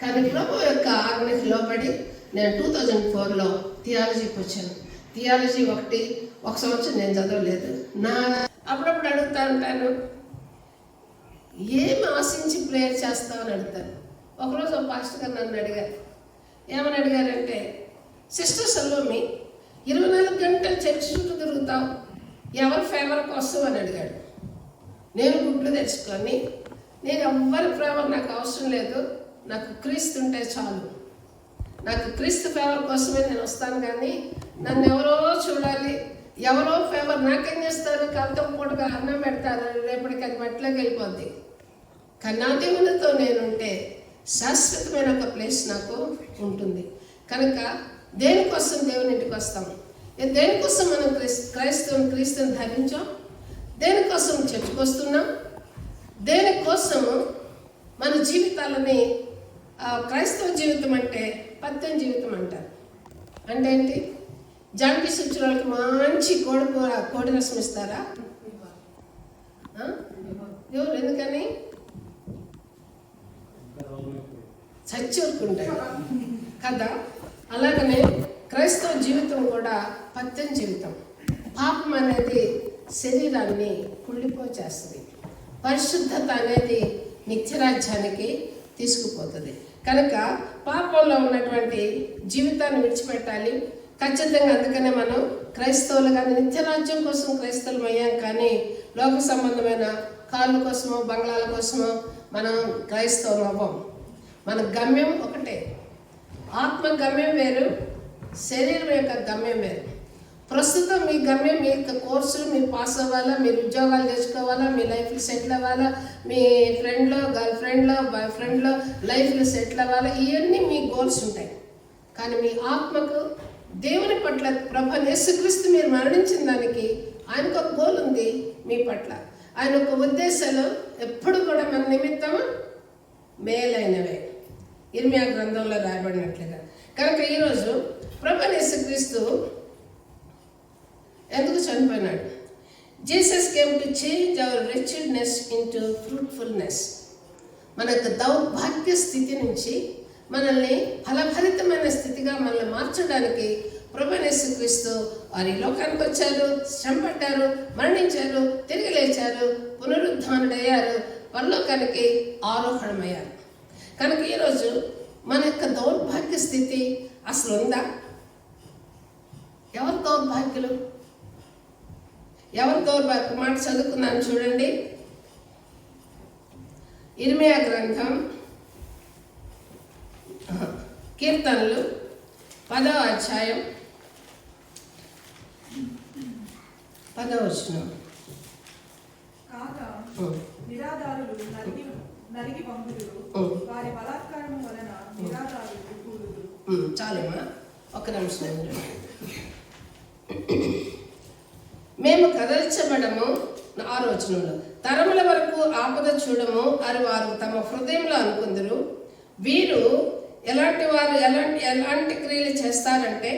కానీ ప్రభు యొక్క ఆజ్ఞకి లోబడి నేను 2004లో థియాలజీకి వచ్చాను. థియాలజీ ఒక సంవత్సరం నేను చదవలేదు. అప్పుడప్పుడు అడుగుతా ఉంటాను, ఏమి ఆశించి ప్రేయర్ చేస్తామని అడుగుతాను. ఒకరోజు ఒక పాస్టర్ గారు నన్ను అడిగారు. ఏమని అడిగారంటే, సిస్టర్ సలోమి 24 గంటలు చర్చి చుట్టూ తిరుగుతావు, ఎవరి ఫేవర్ కోసం అని అడిగాడు. నేను గుడ్లు తెచ్చుకొని, నేను ఎవ్వరి ఫేవర్ నాకు అవసరం లేదు, నాకు క్రీస్తు ఉంటే చాలు, నాకు క్రీస్తు ఫేవర్ కోసమే నేను వస్తాను, కానీ నన్ను ఎవరో చూడాలి, ఎవరో ఫేవర్ నాకేం చేస్తారు, కలతం పూటగా అన్నం పెడతారు, రేపటికి అది మట్టిలోకి వెళ్ళిపోద్ది. కానీ నా దేవునితో నేనుంటే శాశ్వతమైన ఒక ప్లేస్ నాకు ఉంటుంది. కనుక దేనికోసం దేవుని ఇంటికి వస్తాం? దేనికోసం మనం క్రీస్తుని ధరించాం? దేనికోసం చర్చకు వస్తున్నాం? దేనికోసము మన జీవితాలని క్రైస్తవ జీవితం అంటే పత్యం జీవితం అంటారు. అంటే ఏంటి? జాండీస్ వచ్చిన వాళ్ళకి మంచి కోడి రసం ఇస్తారా? ఎవరు? ఎందుకని? చచ్చూరుకుంటారు కదా. అలాగనే క్రైస్తవ జీవితం కూడా పత్యం జీవితం. పాపం అనేది శరీరాన్ని కుళ్ళిపోచేస్తుంది, పరిశుద్ధత అనేది నిత్యరాజ్యానికి తీసుకుపోతుంది. కనుక పాపంలో ఉన్నటువంటి జీవితాన్ని విడిచిపెట్టాలి ఖచ్చితంగా. అందుకనే మనం క్రైస్తవులుగా నిత్యరాజ్యం కోసం క్రైస్తవులం అయ్యాం, కానీ లోక సంబంధమైన కార్ల కోసమో బంగ్లాల కోసమో మనం క్రైస్తవం అవ్వం. మన గమ్యం ఒకటే. ఆత్మ గమ్యం వేరు, శరీరం యొక్క గమ్యం వేరు. ప్రస్తుతం మీ గమ్యం, మీ యొక్క కోర్సులు మీరు పాస్ అవ్వాలా, మీరు ఉద్యోగాలు తెచ్చుకోవాలా, మీ లైఫ్లో సెటిల్ అవ్వాలా, మీ ఫ్రెండ్లో గర్ల్ ఫ్రెండ్లో బాయ్ ఫ్రెండ్లో లైఫ్లో సెటిల్ అవ్వాలా, ఇవన్నీ మీ గోల్స్ ఉంటాయి. కానీ మీ ఆత్మకు దేవుని పట్ల ప్రభు యేసుక్రీస్తు మీరు మరణించిన దానికి ఆయనకు ఒక గోల్ ఉంది మీ పట్ల. ఆయన ఒక ఉద్దేశాలు ఎప్పుడు కూడా మన నిమిత్తం మేలైనవే, ఇర్మియా గ్రంథంలో రాయబడినట్లుగా. కనుక ఈరోజు ప్రభు యేసుక్రీస్తు ఎందుకు చనిపోయినాడు? Jesus came to change our wretchedness into fruitfulness. మన యొక్క దౌర్భాగ్య స్థితి నుంచి మనల్ని ఫలభరితమైన స్థితిగా మనల్ని మార్చడానికి ప్రభు యేసుక్రీస్తు వారి లోకానికి వచ్చారు, శ్రమ పడ్డారు, మరణించారు, తిరిగి లేచారు, పునరుద్ధానుడయ్యారు, పరలోకానికి ఆరోహణమయ్యారు. కనుక ఈరోజు మన యొక్క దౌర్భాగ్య స్థితి అసలు ఉందా? ఎవరు దౌర్భాగ్యులు? ఎవరు దౌర్భాగ్య? మాట చదువుకున్నాను చూడండి. ఇర్మియా గ్రంథం కీర్తనలు 10వ అధ్యాయం 10వ వచనం. కాగా నిరాధారులు నలిగి పంపుదురు, వారి బలాత్కారము వలన నిరాధారులు కూలుదురు. చాలమ్మా, ఒక నిమిషం. మేము కదల్చబడము, 6వ వచనంలో, తరముల వరకు ఆపద చూడము అని వారు తమ హృదయంలో అనుకుందరు. వీరు ఎలాంటి క్రియలు చేస్తారంటే,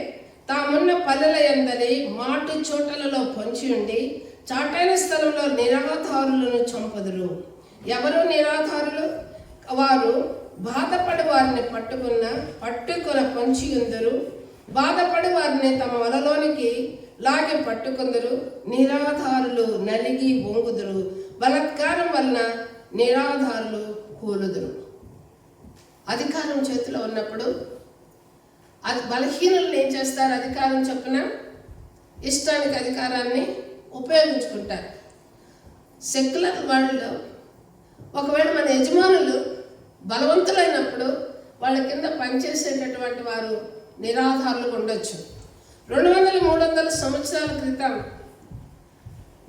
తామున్న పల్లెల యందలి మాటు చోటలలో పొంచి ఉండి చాటైన స్థలంలో నిరాధారులను చంపుదురు. ఎవరు నిరాధారులు? వారు బాధపడి వారిని పట్టుకొని పొంచి ఉందరు. బాధపడి వారిని తమ వలలోనికి లాగి పట్టుకుందరు. నిరాధారులు నలిగి వంగుదురు. బలాత్కారం వలన నిరాధారులు కూలుదురు. అధికారం చేతిలో ఉన్నప్పుడు అది బలహీనులను ఏం చేస్తారు? అధికారం చొప్పున ఇష్టానికి అధికారాన్ని ఉపయోగించుకుంటారు. సెక్యులర్ వరల్డ్లో ఒకవేళ మన యజమానులు బలవంతులైనప్పుడు వాళ్ళ కింద పనిచేసేటటువంటి వారు నిరాధారులుగా ఉండొచ్చు. 200-300 సంవత్సరాల క్రితం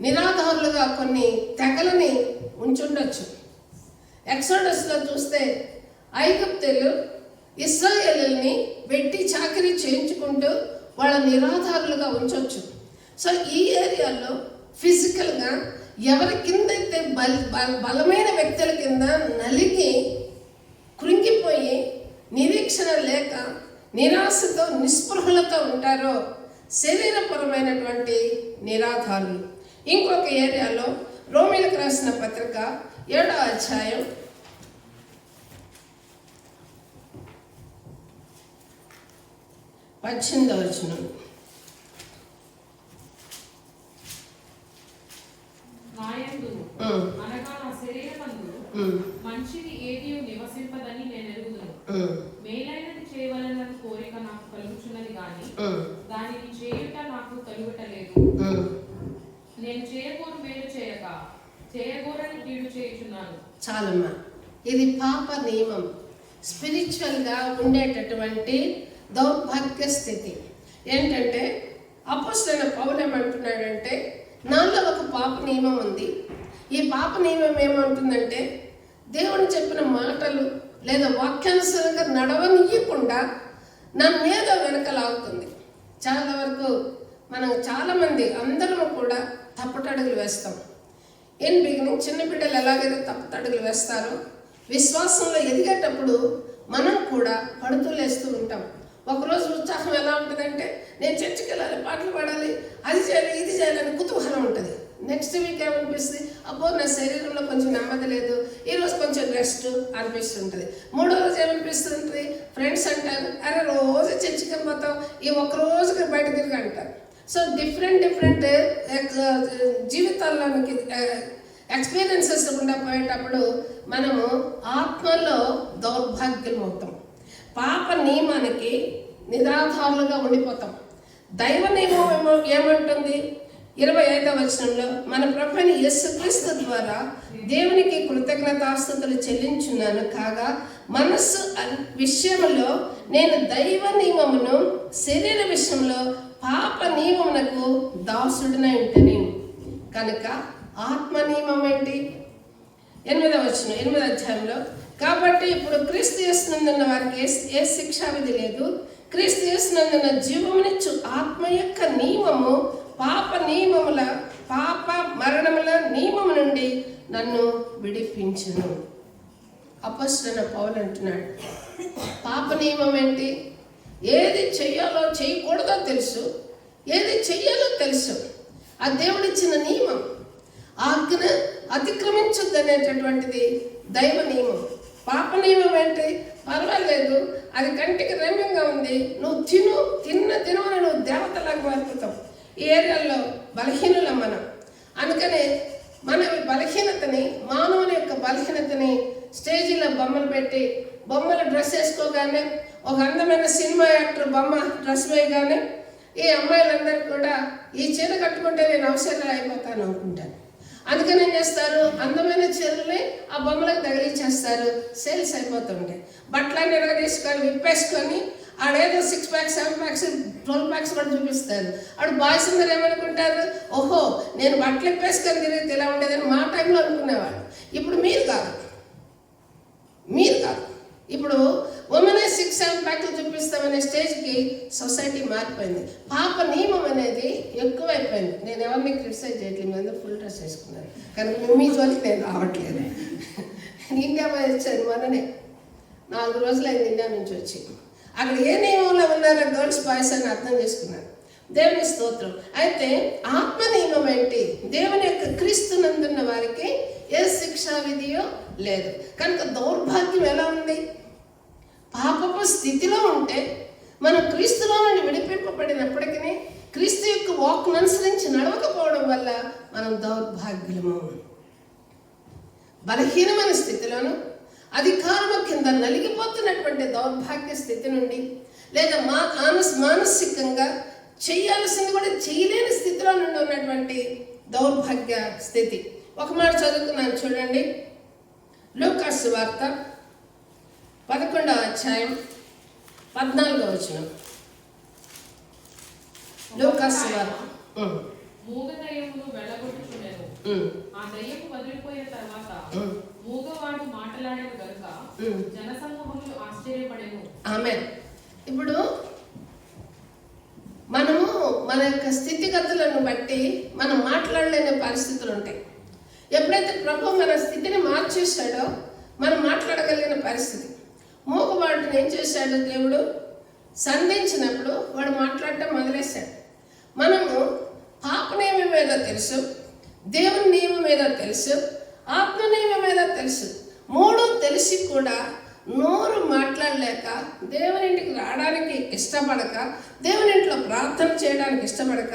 నిరాధారులుగా కొన్ని తెగలని ఉంచుండొచ్చు. ఎక్సోడస్లో చూస్తే ఐగుప్తులు ఇశ్రాయేలుని వెట్టి చాకరీ చేయించుకుంటూ వాళ్ళ నిరాధారులుగా ఉంచవచ్చు. సో ఈ ఏరియాలో ఫిజికల్గా ఎవరి కింద అయితే బలమైన వ్యక్తుల కింద నలిగి కృంగిపోయి నిరీక్షణ లేక నిరాశతో నిస్పృహలతో ఉంటారో శరీరపరమైనటువంటి నిరాధారులు. ఇంకొక ఏరియాలో రోమీలకు రాసిన పత్రిక 7వ అధ్యాయం 8 18వ వచనం. అనగా నా శరీరమందు మంచిది ఏది నివసింపదని నేను ఎరుగుదును. మేలైనది చేయవలనని కోరిక నాకు కలుగుచున్నది గాని దానిని చేయుట నాకు కలుగుటలేదు. నేను చేయగోరు మేలు చేయక చేయగోరని కీడు చేయుచున్నాను. చాలమ్మా, ఇది పాప నియమం. స్పిరిచువల్గా ఉండేటటువంటి దౌర్భాగ్య స్థితి ఏంటంటే, అపోస్తలుడైన పౌలు ఏమంటున్నాడంటే, నాలో ఒక పాప నియమం ఉంది. ఈ పాప నియమం ఏమంటుందంటే, దేవుడు చెప్పిన మాటలు లేదా వాక్యానుసారంగా నడవనియకుండా నన్ను ఏదో వెనకలాగుతుంది. చాలా వరకు మనం చాలామంది అందరము కూడా తప్పటడుగులు వేస్తాం. ఇన్ బిగినింగ్ చిన్న బిడ్డలు ఎలాగైతే తప్పటడుగులు వేస్తారో, విశ్వాసంలో ఎదిగేటప్పుడు మనం కూడా పడుతూ లేస్తూ ఉంటాం. ఒకరోజు ఉత్సాహం ఎలా ఉంటుందంటే, నేను చర్చికి వెళ్ళాలి, పాటలు పాడాలి, అది చేయాలి, ఇది చేయాలని కుతూహలం ఉంటుంది. నెక్స్ట్ వీక్ ఏమనిపిస్తుంది, అబ్బో నా శరీరంలో కొంచెం నెమ్మది లేదు, ఈరోజు కొంచెం రెస్ట్ అనిపిస్తుంటుంది. మూడో రోజు ఏమనిపిస్తుంటుంది, ఫ్రెండ్స్ అంటారు, అరే రోజు చర్చికి పోతాం, ఈ ఒక్క రోజుకి బయట తిరిగి అంటారు. సో డిఫరెంట్ జీవితాల్లోనికి ఎక్స్పీరియన్సెస్ గుండా పోయేటప్పుడు మనము ఆత్మలో దౌర్భాగ్యం అవుతాం. పాప నియమానికి నిరాధారులుగా ఉండిపోతాం. దైవ నియమం ఏమంటుంది? 25వ వచనంలో, మన ప్రభువైన యేసుక్రీస్తు ద్వారా దేవునికి కృతజ్ఞతాస్తుతులు చెల్లించున్నాను కాగా మనస్సు విషయంలో నేను దైవ నియమమును, శరీర విషయంలో పాప నియమమునకు దాసుడినై ఉంటేనే. కనుక ఆత్మ నియమం ఏంటి? 8వ వచనం, 8వ అధ్యాయంలో, కాబట్టి ఇప్పుడు క్రీస్తు యేసునందున్న వారికి ఏ శిక్షావిధి లేదు. క్రీస్తు యేసునందున్న జీవమునిచ్చు ఆత్మ యొక్క నియమము పాప మరణముల నియమము నుండి నన్ను విడిపించును. అపోస్తలుడైన పౌలు అంటున్నాడు, పాప నియమం ఏంటి? ఏది చెయ్యాలో చేయకూడదో తెలుసు, ఏది చెయ్యాలో తెలుసు. ఆ దేవుడిచ్చిన నియమం. ఆజ్ఞ అతిక్రమించొద్దు అనేటటువంటిది దైవ నియమం. పాప నియమం ఏంటి? పర్వాలేదు, అది కంటికి రమ్యంగా ఉంది, నువ్వు తినమని నువ్వు దేవతలాగా మారిపోతావు. ఈ ఏరియాలో బలహీనులం మనం. అందుకనే మన బలహీనతని, మానవుని యొక్క బలహీనతని స్టేజీలో బొమ్మలు పెట్టి, బొమ్మలు డ్రెస్ వేసుకోగానే, ఒక అందమైన సినిమా యాక్టర్ బొమ్మ డ్రెస్ వేయగానే ఈ అమ్మాయిలందరూ కూడా ఈ చీర కట్టుకుంటే నేను అవసరం అయిపోతాను అనుకుంటాను. అందుకని ఏం చేస్తారు, అందమైన చీరల్ని ఆ బొమ్మలకు తగిలించేస్తారు, సేల్స్ అయిపోతుంటాయి. బట్టలన్నీ ఎరగదీసుకొని విప్పేసుకొని ఆడేదో 6 ప్యాక్స్ 7 ప్యాక్స్ 12 ప్యాక్స్ కూడా చూపిస్తారు. ఆడు బాయ్స్ అందరూ ఏమనుకుంటారు, ఓహో నేను బట్టలు విప్పేసుకొని తిరిగితే ఇలా ఉండేదని మా టైంలో అనుకునేవాడు. ఇప్పుడు మీరు కాదు, ఇప్పుడు ఉమెన్ 6-7 ప్యాక్లు చూపిస్తామనే స్టేజ్కి సొసైటీ మారిపోయింది. పాప నియమం అనేది ఎక్కువైపోయింది. నేను ఎవరిని క్రిటిసైజ్ చేయట్లేదు, మీ అందరూ ఫుల్ డ్రెస్ వేసుకున్నారు, కానీ మీ జోలికి నేను రావట్లేదు. ఇండియా వచ్చాను మొన్ననే, 4 రోజులైంది ఇండియా నుంచి వచ్చి. అక్కడ ఏ నియమంలో ఉన్నారో గర్ల్స్ బాయ్స్ అని అర్థం చేసుకున్నారు. దేవుని స్తోత్రం. అయితే ఆత్మ నియమం ఏంటి? దేవుని యొక్క క్రీస్తునందున్న వారికి ఏ శిక్షా విధియో లేదు. కనుక దౌర్భాగ్యం ఎలా ఉంది? పాపపు స్థితిలో ఉంటే మనం క్రీస్తులో నుండి విడిపింపబడినప్పటికీ క్రీస్తు యొక్క వాక్ను అనుసరించి నడవకపోవడం వల్ల మనం దౌర్భాగ్యము. బలహీనమైన స్థితిలోను, అధికారము కింద నలిగిపోతున్నటువంటి దౌర్భాగ్య స్థితి నుండి, లేదా మానసికంగా చేయాల్సింది కూడా చేయలేని స్థితిలో నుండి ఉన్నటువంటి దౌర్భాగ్య స్థితి. ఒక మాట చదువుతున్నాను చూడండి. లూకా సువార్త 11వ అధ్యాయం 14వ వచనం. లూకా సువార్త. మూగ దయ్యమును వెళ్ళగొట్టుచుండెను. ఆ దయ్యము వదిలిపోయిన తర్వాత మూగవాడు మాట్లాడేను గనుక జనసమూహములు ఆశ్చర్యపడెను. ఆమేన్. ఇప్పుడు మనము మన యొక్క స్థితిగతులను బట్టి మనం మాట్లాడలేని పరిస్థితులు ఉంటాయి. ఎప్పుడైతే ప్రభు మన స్థితిని మార్చేశాడో మనం మాట్లాడగలిగిన పరిస్థితి. మూగవాడిని ఏం చేశాడు దేవుడు? సంధించినప్పుడు వాడు మాట్లాడటం మొదలేశాడు. మనము పాప నియమం ఏదో తెలుసు, దేవుని నియమం ఏదో తెలుసు, ఆత్మ నియమం ఏదో తెలుసు. 3 తెలిసి కూడా నోరు మాట్లాడ మాట్లాడలేక, దేవుని ఇంటికి రావడానికి ఇష్టపడక, దేవుని ఇంట్లో ప్రార్థన చేయడానికి ఇష్టపడక,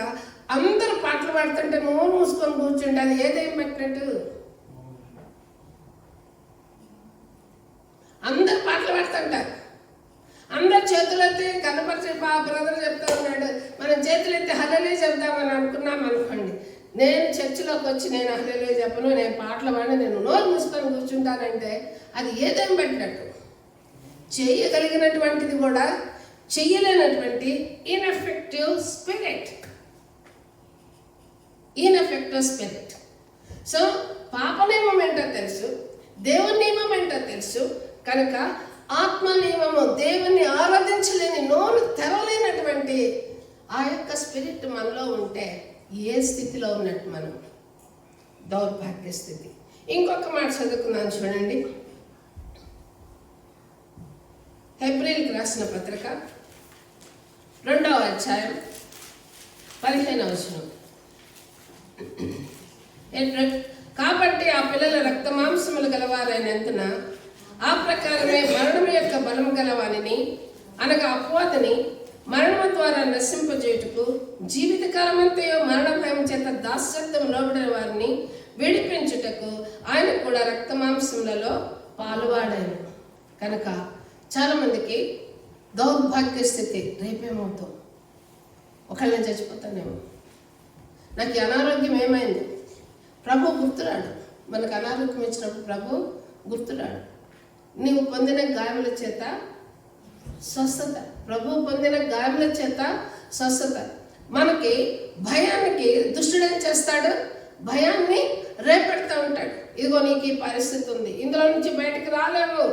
అందరూ పాటలు పాడుతుంటే నోరు మూసుకొని కూర్చుంటే అది ఏదేం పెట్టినట్టు? అందరు పాటలు పాడుతుంటారు, అందరు చేతులెత్తి కనపరిచి బ్రదర్ చెప్తా ఉన్నాడు, మనం చేతులెత్తి హల్లెలూయా చెప్దామని అనుకున్నాం అనుకోండి. నేను చర్చిలోకి వచ్చి నేను హల్లెలూయా చెప్పను, నేను పాటలు పాడి నేను నోరు మూసుకొని కూర్చుంటానంటే అది ఏదేం పెట్టినట్టు? చేయగలిగినటువంటిది కూడా చెయ్యలేనటువంటి ఇన్ఎఫెక్టివ్ స్పిరిట్. సో పాప నియమం ఏంటో తెలుసు, దేవుని నియమం ఏంటో తెలుసు కనుక ఆత్మ నియమము, దేవుణ్ణి ఆరాధించలేని, నోరు తెరవలేనటువంటి ఆ యొక్క స్పిరిట్ మనలో ఉంటే ఏ స్థితిలో ఉన్నట్టు మనం? దౌర్భాగ్య స్థితి. ఇంకొక మాట చదువుకున్నాను చూడండి, హెబ్రీయులకు రాసిన పత్రిక 2వ అధ్యాయం 15వ వచనం. కాబట్టి ఆ పిల్లల రక్త మాంసములు గలవారైనందున ఆ ప్రకారమే మరణం యొక్క బలము గలవానిని, అనగా అపవాదిని మరణము ద్వారా నశింపజేయుటకు జీవితకాలమంతయో మరణ భయం చేత దాస్యత్వం లోబడిన వారిని విడిపించుటకు ఆయన కూడా రక్త మాంసములలో పాలువాడాను. కనుక చాలామందికి దౌర్భాగ్య స్థితి, రేపేమవుతాం, ఒకళ్ళని చచ్చిపోతానేమో, నాకు ఈ అనారోగ్యం ఏమైంది, ప్రభు గుర్తురాడు. మనకు అనారోగ్యం ఇచ్చినప్పుడు ప్రభు గుర్తురాడు. నీవు పొందిన గాయముల చేత స్వస్థత, ప్రభు పొందిన గాయముల చేత స్వస్థత. మనకి భయానికి దుష్టుడు ఏం చేస్తాడు? భయాన్ని రేపెడతా ఉంటాడు. ఇదిగో నీకు ఈ పరిస్థితి ఉంది, ఇందులో నుంచి బయటికి రాలేవు,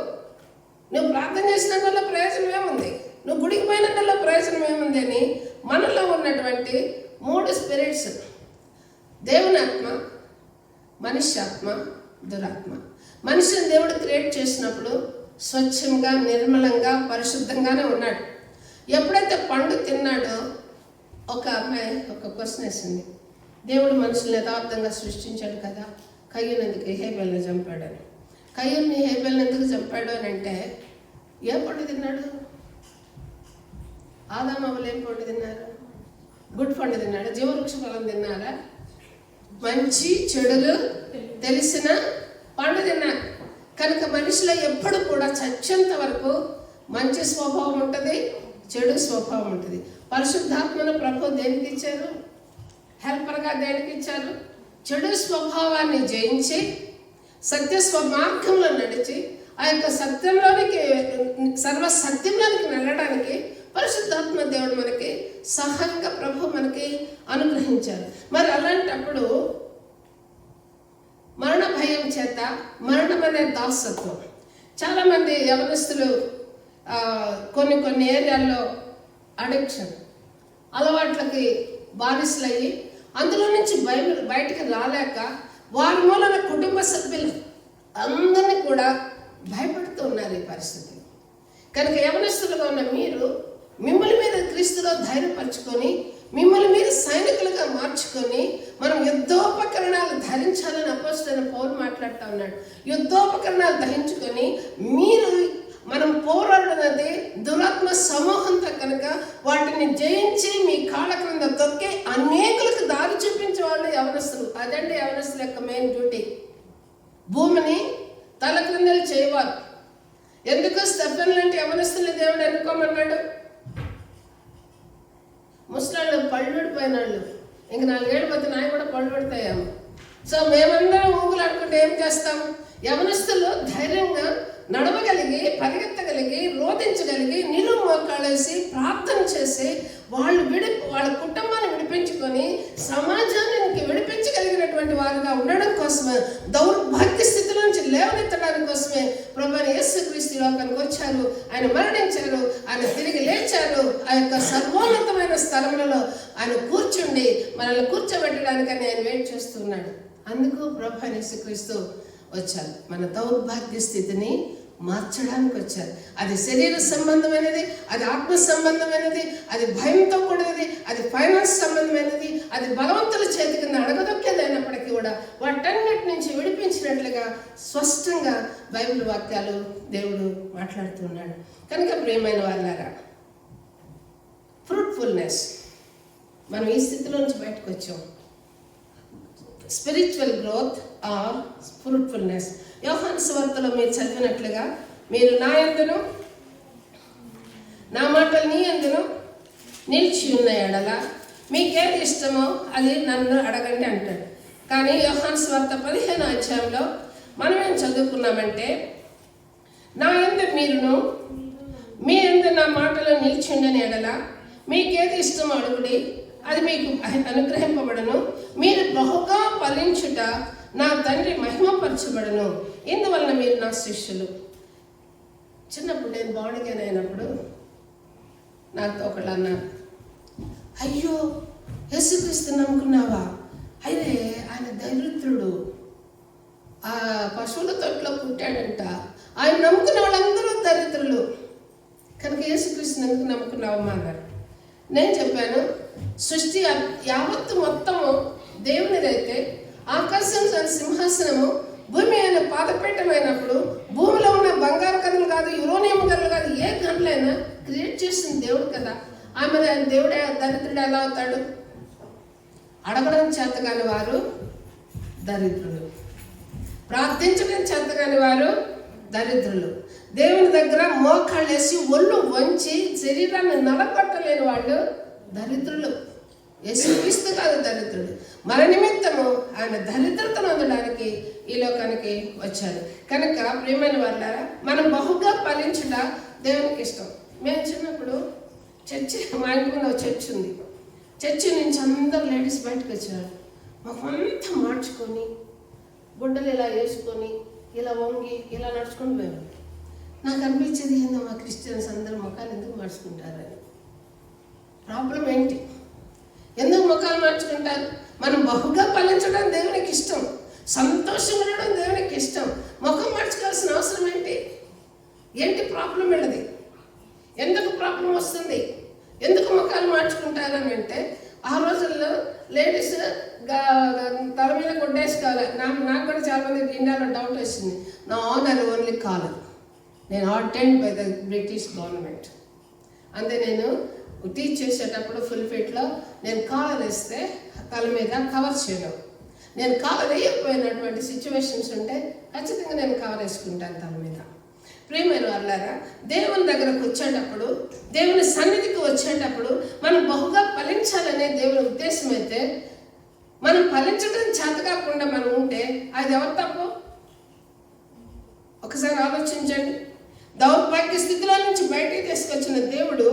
నువ్వు ప్రార్థన చేసినందువల్ల ప్రయోజనం ఏముంది, నువ్వు గుడికి పోయినందువల్ల ప్రయోజనం ఏముంది అని మనలో ఉన్నటువంటి 3 స్పిరిట్స్, దేవుని ఆత్మ, మనుష్యాత్మ, దురాత్మ. మనిషిని దేవుడు క్రియేట్ చేసినప్పుడు స్వచ్ఛంగా, నిర్మలంగా, పరిశుద్ధంగానే ఉన్నాడు. ఎప్పుడైతే పండు తిన్నాడో ఒక అమ్మాయి ఒక క్వశ్చన్ వేసింది, దేవుడు మనుషుల్ని యథార్థంగా సృష్టించాడు కదా, కయ్యూను ఎందుకు హేబెల్ని చంపాడని. కయ్యూన్ని హేబెల్ని ఎందుకు చంపాడు అని అంటే, ఏ పండు తిన్నాడు? ఆదామవ్వలు ఏం పండు తిన్నారు? గుడ్ పండు తిన్నాడు. జీవవృక్ష ఫలం తిన్నారా? మంచి చెడులు తెలిసిన పండు తిన్నారు. కనుక మనిషిలో ఎప్పుడు కూడా చచ్చేంత వరకు మంచి స్వభావం ఉంటుంది, చెడు స్వభావం ఉంటుంది. పరిశుద్ధాత్మను ప్రభు దేనికి ఇచ్చారు? హెల్పర్గా దేనికి ఇచ్చారు? చెడు స్వభావాన్ని జయించి సత్య స్వమార్గంలో నడిచి ఆ యొక్క సత్యంలోనికి, సర్వసత్యంలోనికి వెళ్ళడానికి పరిశుద్ధాత్మ దేవుడు మనకి సహాయంగా ప్రభు మనకి అనుగ్రహించారు. మరి అలాంటప్పుడు మరణ భయం చేత, మరణం అనే దాసత్వం, చాలామంది యవనస్తులు కొన్ని ఏరియాల్లో అడిక్షన్, అలవాట్లకి బానిసలయ్యి అందులో నుంచి బయటికి రాలేక వారి మూలన కుటుంబ సభ్యులు అందరినీ కూడా భయపడుతూ ఉన్నారు ఈ పరిస్థితి. కనుక యవనస్తులుగా ఉన్న మీరు మిమ్మల్ని మీద క్రీస్తులో ధైర్యపరచుకొని, మిమ్మల్ని మీరు సైనికులుగా మార్చుకొని, మనం యుద్ధోపకరణాలు ధరించాలని అపోస్తలుడైన పౌలు మాట్లాడుతూ ఉన్నాడు. యుద్ధోపకరణాలు ధరించుకొని మనం పోరాడినది దురాత్మ సమూహంతో కనుక వాటిని జయించి మీ కాళ్ళ క్రింద దొక్కి అనేకులకు దారి చూపించే వాళ్ళు యవనస్తులు. అదండి యవనస్తుల యొక్క మెయిన్ డ్యూటీ. భూమిని తల క్రిందలు చేయవాలి. ఎందుకు స్టెఫెన్ లాంటి యవనస్తుల్ని దేవుడు ఎన్నుకోమన్నాడు? ముసలాళ్ళు పళ్ళుడిపోయిన వాళ్ళు, ఇంక 4 ఏళ్ళు పోతే నాయ కూడా పళ్ళు పడతాయేమో. సో మేమందరం ఊగులాడుకుంటే ఏం చేస్తాం? యవనస్తులు ధైర్యంగా నడవగలిగి, పరిగెత్తగలిగి, రోధించగలిగి, నిలువు మోకాళ్ళేసి ప్రార్థన చేసి వాళ్ళ కుటుంబాన్ని విడిపించుకొని సమాజానికి విడిపించగలిగినటువంటి వారుగా ఉండడం కోసమే, దౌర్భాగ్య స్థితి నుంచి లేవనెత్తడానికి కోసమే ప్రభువైన యేసుక్రీస్తు లోకానికి వచ్చారు. ఆయన మరణించారు, ఆయన తిరిగి లేచారు. ఆ యొక్క సర్వోన్నతమైన స్థలములలో ఆయన కూర్చుండి మనల్ని కూర్చోబెట్టడానికని ఆయన వెయిట్ చేస్తున్నాడు. అందుకు ప్రభువైన యేసుక్రీస్తు వచ్చారు మన దౌర్భాగ్య స్థితిని మార్చడానికి వచ్చారు. అది శరీర సంబంధమైనది, అది ఆత్మ సంబంధమైనది, అది భయంతో కూడినది, అది ఫైనాన్స్ సంబంధమైనది, అది బలవంతుల చేతి కింద అడగదొక్కేది అయినప్పటికీ కూడా వాటన్నిటి నుంచి విడిపించినట్లుగా స్పష్టంగా బైబిల్ వాక్యాలు దేవుడు మాట్లాడుతున్నాడు. కనుక ప్రియమైన వాళ్ళారా, ఫ్రూట్ఫుల్నెస్, మనం ఈ స్థితిలో నుంచి బయటకు వచ్చాం. Spiritual growth or fruitfulness. యోహాను సువార్తలో మీరు చదివినట్లుగా, మీరు నా యందును నా మాటలు నీ యందును నిలిచి ఉన్న ఎడల మీకేది ఇష్టమో అది నన్ను అడగండి అంటాడు. కానీ యోహాను సువార్త 15వ అధ్యాయంలో మనం ఏం చదువుకున్నామంటే, నా యందు మీరును మీ యందు నా మాటలు నిలిచి ఉండని ఎడల మీకేది ఇష్టమో అడుగుడి, అది మీకు అనుగ్రహింపబడను. మీరు బహుగా ఫలించుట నా తండ్రి మహిమపరచబడను, ఇందువలన మీరు నా శిష్యులు. చిన్నప్పుడు నేను బాడీగానే అయినప్పుడు నాతో ఒకళ్ళు అన్నారు, అయ్యో యేసుక్రీస్తు నమ్ముకున్నావా? అయితే ఆయన దరిద్రుడు, ఆ పశువుల తొట్లో పుట్టాడంట, ఆయన నమ్ముకున్న వాళ్ళందరూ దరిద్రులు, కనుక యేసుక్రీస్తుని ఎందుకు నమ్ముకున్నావమ్మా అన్నారు. నేను చెప్పాను, సృష్టి యావత్తు మొత్తము దేవునిదైతే ఆకాశం సింహాసనము, భూమి అయిన పాదపీఠమైనప్పుడు భూమిలో ఉన్న బంగారు గనులు కాదు, యురేనియం గనులు కాదు, ఏ గనులైనా క్రియేట్ చేసిన దేవుడు కదా. ఆమె దేవుడే దరిద్రుడు ఎలా అవుతాడు? అడగడం చేతగాని వారు దరిద్రులు, ప్రార్థించడం చేతగాని వారు దరిద్రులు, దేవుని దగ్గర మోకాళ్ళేసి ఒళ్ళు వంచి శరీరాన్ని నలగొట్టలేని వాళ్ళు దరిద్రులు. యేసుక్రీస్తు కాదు దరిద్రుడు, మన నిమిత్తము ఆయన దరిద్రతను అందడానికి ఈ లోకానికి వచ్చాడు. కనుక ప్రియమైన వాళ్ళారా, మనం బహుగా ఫలించుట దేవునికి ఇష్టం. మేము చిన్నప్పుడు చర్చి, మా ఇంటి ముందు చర్చి ఉంది, చర్చి నుంచి అందరు లేడీస్ బయటకు వచ్చారు. మాకంతా మార్చుకొని గుడ్డలు ఇలా వేసుకొని ఇలా వంగి ఇలా నడుచుకొని పోయాము. నాకు అనిపించేది, ఏందో మా క్రిస్టియన్స్ అందరూ ముఖాలు ఎందుకు మార్చుకుంటారని. ప్రాబ్లం ఏంటి? ఎందుకు ముఖాలు మార్చుకుంటారు? మనం బహుగా ఫలించడం దేవునికి ఇష్టం, సంతోషం ఉండడం దేవునికి ఇష్టం. ముఖం మార్చుకోవాల్సిన అవసరం ఏంటి ప్రాబ్లం వెళ్ళది? ఎందుకు ప్రాబ్లం వస్తుంది? ఎందుకు ముఖాలు మార్చుకుంటారని అంటే, ఆ రోజుల్లో లేడీస్ తల మీద కొట్టేసుకోవాలి. నాకు కూడా చాలామంది ఇండియాలో డౌట్ వచ్చింది. నా ఆనర్ ఓన్లీ కాలర్, నేను ordained by the British government. అంతే నేను టీచ్ చేసేటప్పుడు ఫుల్ ఫిట్లో నేను కాలర్ వేస్తే తల మీద కవర్ చేయను. నేను కవర్ వేయకపోయినటువంటి సిచ్యువేషన్స్ ఉంటే ఖచ్చితంగా నేను కవర్ వేసుకుంటాను తల మీద. ప్రియమైన వాళ్ళారా, దేవుని దగ్గరకు వచ్చేటప్పుడు, దేవుని సన్నిధికి వచ్చేటప్పుడు మనం బహుగా ఫలించాలనే దేవుని ఉద్దేశం అయితే, మనం ఫలించడం చేత కాకుండా మనం ఉంటే అది ఎవరు తప్పు? ఒకసారి ఆలోచించండి. దౌర్భాగ్య స్థితిలో నుంచి బయటికి తీసుకొచ్చిన దేవుడు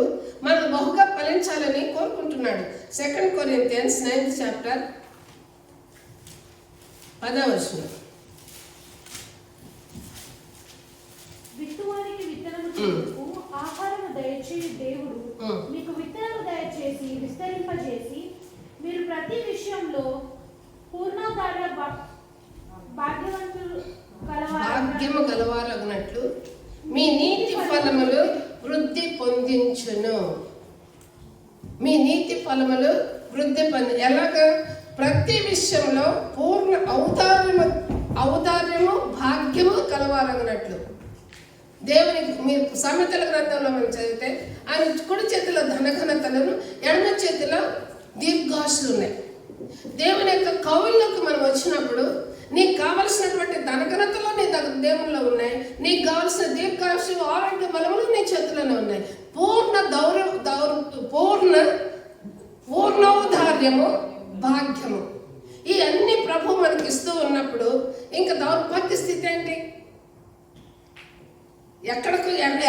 మనం బహుగా ఫలించాలని కోరుకుంటున్నాడు. 2 Corinthians 9th chapter 10వ వచనం. విత్తువానికి విత్తనము చెప్పుకు ఆహారము దయచేసి దేవుడు మీకు విత్తనము దయచేసి విస్తరింపజేసి మీరు ప్రతి విషయంలో పూర్ణాధార భాగ్యము గలవారగినట్లు మీ నీతి ఫలములు వృద్ధి పొందించును. మీ నీతి ఫలములు వృద్ధి ఎలాగా? ప్రతి విషయంలో పూర్ణ ఔదార్యము భాగ్యము కలవారగినట్లు. దేవునికి మీరు సామెతల గ్రంథంలో మనం చదివితే, ఆయన కుడి చేతిలో ధనఘనతలను, ఎడమ చేతిలో దీర్ఘాసులు ఉన్నాయి. దేవుని యొక్క కౌలులోకి మనం వచ్చినప్పుడు నీకు కావలసినటువంటి ధనఘనతలు నీ దేవుల్లో ఉన్నాయి, నీకు కావలసిన దీర్ఘాసు, ఆరోగ్య బలములు నీ చేతుల్లోనే ఉన్నాయి. పూర్ణౌదార్యము భాగ్యము, ఈ అన్ని ప్రభు మనకి ఇస్తూ ఉన్నప్పుడు ఇంకా దౌర్భాగ్య స్థితి ఏంటి?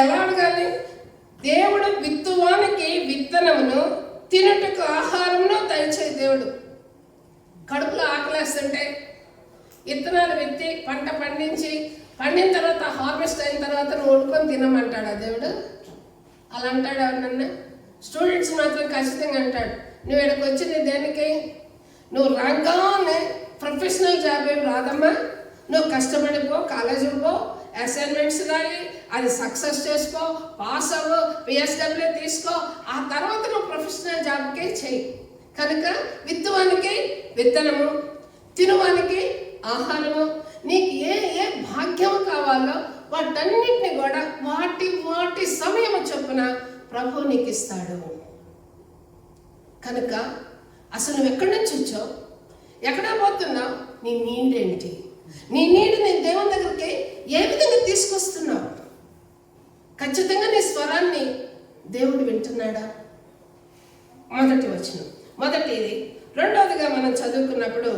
ఎలా అడగాలి? దేవుడు విత్తువానికి విత్తనమును, తినుటకు ఆహారమును దయచే దేవుడు. కడుపులో ఆకలేస్తుంటే విత్తనాలు విత్తి పంట పండిన తర్వాత హార్వెస్ట్ అయిన తర్వాత నువ్వు వండుకొని తినమంటాడా దేవుడు? అలా అంటాడు ఎవరినన్నా? స్టూడెంట్స్ మాత్రం ఖచ్చితంగా అంటాడు, నువ్వు ఇక్కడికి వచ్చింది దేనికి? నువ్వు రాగానే ప్రొఫెషనల్ జాబ్ ఏం రాదమ్మా, నువ్వు కష్టపడిపో, కాలేజీకి పో, అసైన్మెంట్స్ రాయి, అది సక్సెస్ చేసుకో, పాస్ అవ్వు, పిఎస్డబ్ల్యూ తీసుకో, ఆ తర్వాత నువ్వు ప్రొఫెషనల్ జాబ్కే చెయ్యి. కనుక విత్తువానికి విత్తనము, తినువానికి ఆహారము, నీకు ఏ ఏ భాగ్యం కావాలో వాటన్నిటిని కూడా వాటి వాటి సమయం చొప్పున ప్రభు నీకు ఇస్తాడు. కనుక అసలు నువ్వు ఎక్కడి నుంచి వచ్చావు, ఎక్కడ పోతున్నావు, నీ నీడేంటి, నీ నీడిని దేవుని దగ్గరికి ఏ విధంగా తీసుకొస్తున్నావు? ఖచ్చితంగా నీ స్వరాన్ని దేవుడు వింటున్నాడా? మొదటి వచనం, మొదటిది. రెండవదిగా మనం చదువుకున్నప్పుడు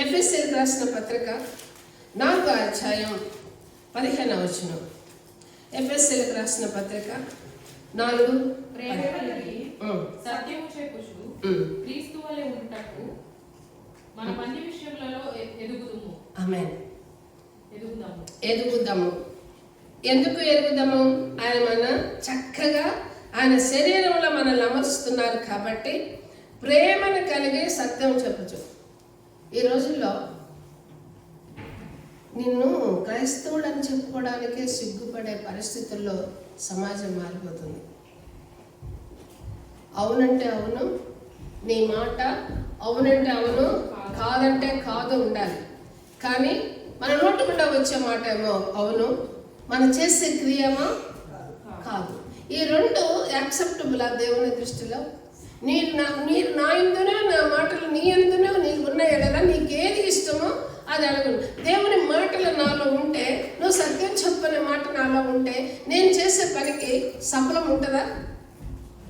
ఎఫెసీయులకు రాసిన పత్రిక 4వ అధ్యాయం 15వ వచనం. ఎఫెసీయులకు రాసిన పత్రిక 4 ప్రేమ కలిగి సత్యము చెప్పుచు క్రీస్తు వలె ఉండుటకు మనం అన్ని విషయములలో ఎదుగుదుము. ఆమేన్. ఎదుగుదాము. ఎందుకు ఎదుగుదాము? ఆయన మన చక్కగా ఆయన శరీరంలో మనల్ని అమరుస్తున్నారు కాబట్టి ప్రేమను కలిగి సత్యం చెప్పచ్చు. ఈ రోజుల్లో నిన్ను క్రైస్తవుడు అని చెప్పుకోవడానికే సిగ్గుపడే పరిస్థితుల్లో సమాజం మారిపోతుంది. అవునంటే అవును, నీ మాట అవునంటే అవును, కాదంటే కాదు ఉండాలి. కానీ మన నోటి గుండా వచ్చే మాట ఏమో అవును, మనం చేసే క్రియమో కాదు. ఈ రెండు యాక్సెప్టబుల్ ఆ దేవుని దృష్టిలో. మీరు నా ఎందునో, నా మాటలు నీ ఎందునో నీకు ఉన్నాయి కదా, నీకు ఏది ఇష్టమో అది అడుగు. దేవుని మాటలు నాలో ఉంటే, నువ్వు సత్యం చెప్పనే మాట నాలో ఉంటే, నేను చేసే పనికి సఫలం ఉంటుందా?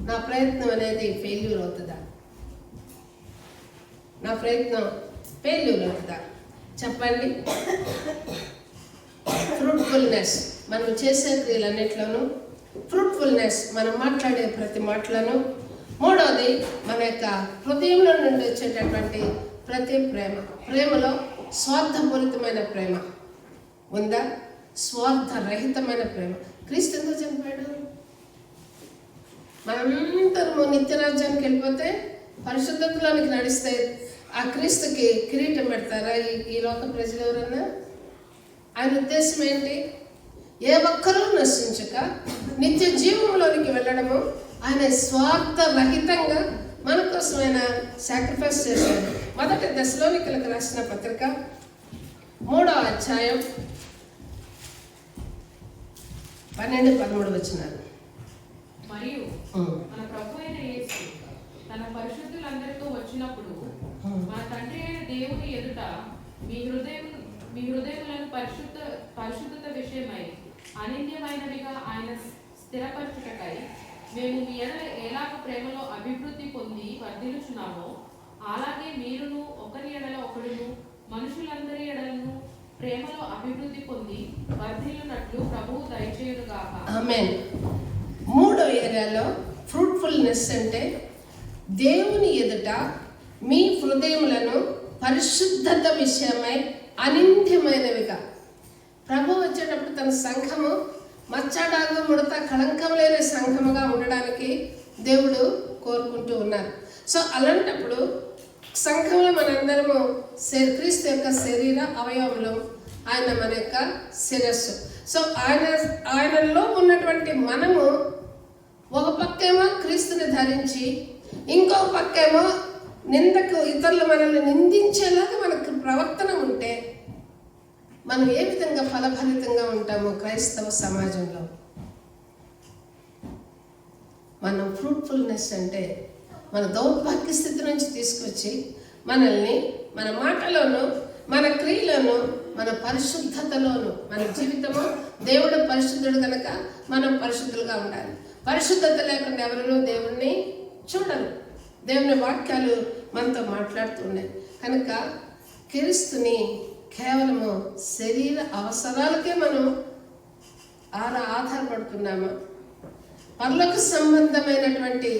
నా ప్రయత్నం అనేది ఫెయిల్యూర్ అవుతుందా? నా ప్రయత్నం ఫెయిల్యూర్ అవుతుందా? చెప్పండి. ఫ్రూట్ఫుల్నెస్, మనం చేసే క్రియలన్నిట్లోనూ ఫ్రూట్ఫుల్నెస్, మనం మాట్లాడే ప్రతి మాటలను. మూడవది, మన యొక్క హృదయంలో నుండి వచ్చేటటువంటి ప్రతి ప్రేమ. ప్రేమలో స్వార్థపూరితమైన ప్రేమ ఉందా? స్వార్థరహితమైన ప్రేమ. క్రీస్తు ఎందుకు చనిపోయాడు? మనందరము నిత్యరాజ్యానికి వెళ్ళిపోతే, పరిశుద్ధతలోనికి నడిస్తే ఆ క్రీస్తుకి కిరీటం పెడతారా ఈ లోక ప్రజలు ఎవరన్నా? ఆయన ఉద్దేశం ఏంటి? ఏ ఒక్కరూ నశించక నిత్య జీవంలోనికి వెళ్ళడము. ఆయన స్వార్థరహితంగా మన కోసం ఆయన సాక్రిఫైస్ చేశాడు. మొదటి దశలోనికలకు రాసిన పత్రిక 3వ అధ్యాయం 12-13 వచనాలు. మరియు మన ప్రభు అయిన యేసు తన పరిశుద్ధులందరితో వచ్చినప్పుడు మన తండ్రి అయిన దేవుని ఎదుట మీ హృదయములను పరిశుద్ధత విషయమై అనింద్యమైనవిగా ఆయన స్థిరపరచుటకై మేము మీ ఎడల ఎలాగ ప్రేమలో అభివృద్ధి పొంది వర్ధిల్లుచున్నామో, అలాగే మీరును ఒకరి ఎడల ఒకడును మనుషులందరి ఎడలను ప్రేమలో అభివృద్ధి పొంది వర్ధిల్లునట్లు ప్రభువు దయచేయునుగాక. ఆమేన్. మూడో ఏరియాలో ఫ్రూట్ఫుల్నెస్ అంటే దేవుని ఎదుట మీ హృదయములను పరిశుద్ధత విషయమై అనింద్యమైనవిగా. ప్రభు వచ్చేటప్పుడు తన సంఘము మచ్చడాగు ముడత కళంకం లేని సంఘముగా ఉండడానికి దేవుడు కోరుకుంటూ ఉన్నారు. సో అలాంటప్పుడు సంఘంలో మనందరము క్రీస్తు యొక్క శరీర అవయవములు, ఆయన మన యొక్క శిరస్సు. సో ఆయనలో ఉన్నటువంటి మనము ఒక పక్కేమో క్రీస్తుని ధరించి, ఇంకో పక్కేమో నిందకు ఇతరులు మనల్ని నిందించేలాగా మనకు ప్రవర్తన ఉంటే మనం ఏ విధంగా ఫలభరితంగా ఉంటామో క్రైస్తవ సమాజంలో. మనం ఫ్రూట్ఫుల్నెస్ అంటే మన దౌర్భాగ్య స్థితి నుంచి తీసుకొచ్చి మనల్ని మన మాటలోను, మన క్రియలోను, మన పరిశుద్ధతలోను, మన జీవితము దేవుడు పరిశుద్ధుడు కనుక మనం పరిశుద్ధులుగా ఉండాలి. పరిశుద్ధత లేకుండా ఎవరు దేవుణ్ణి చూడరు. దేవుని వాక్యాలు మనతో మాట్లాడుతూ ఉన్నాయి. కనుక క్రీస్తుని కేవలము శరీర అవసరాలకే మనం ఆధారపడుతున్నామా? పరలోక సంబంధమైనటువంటి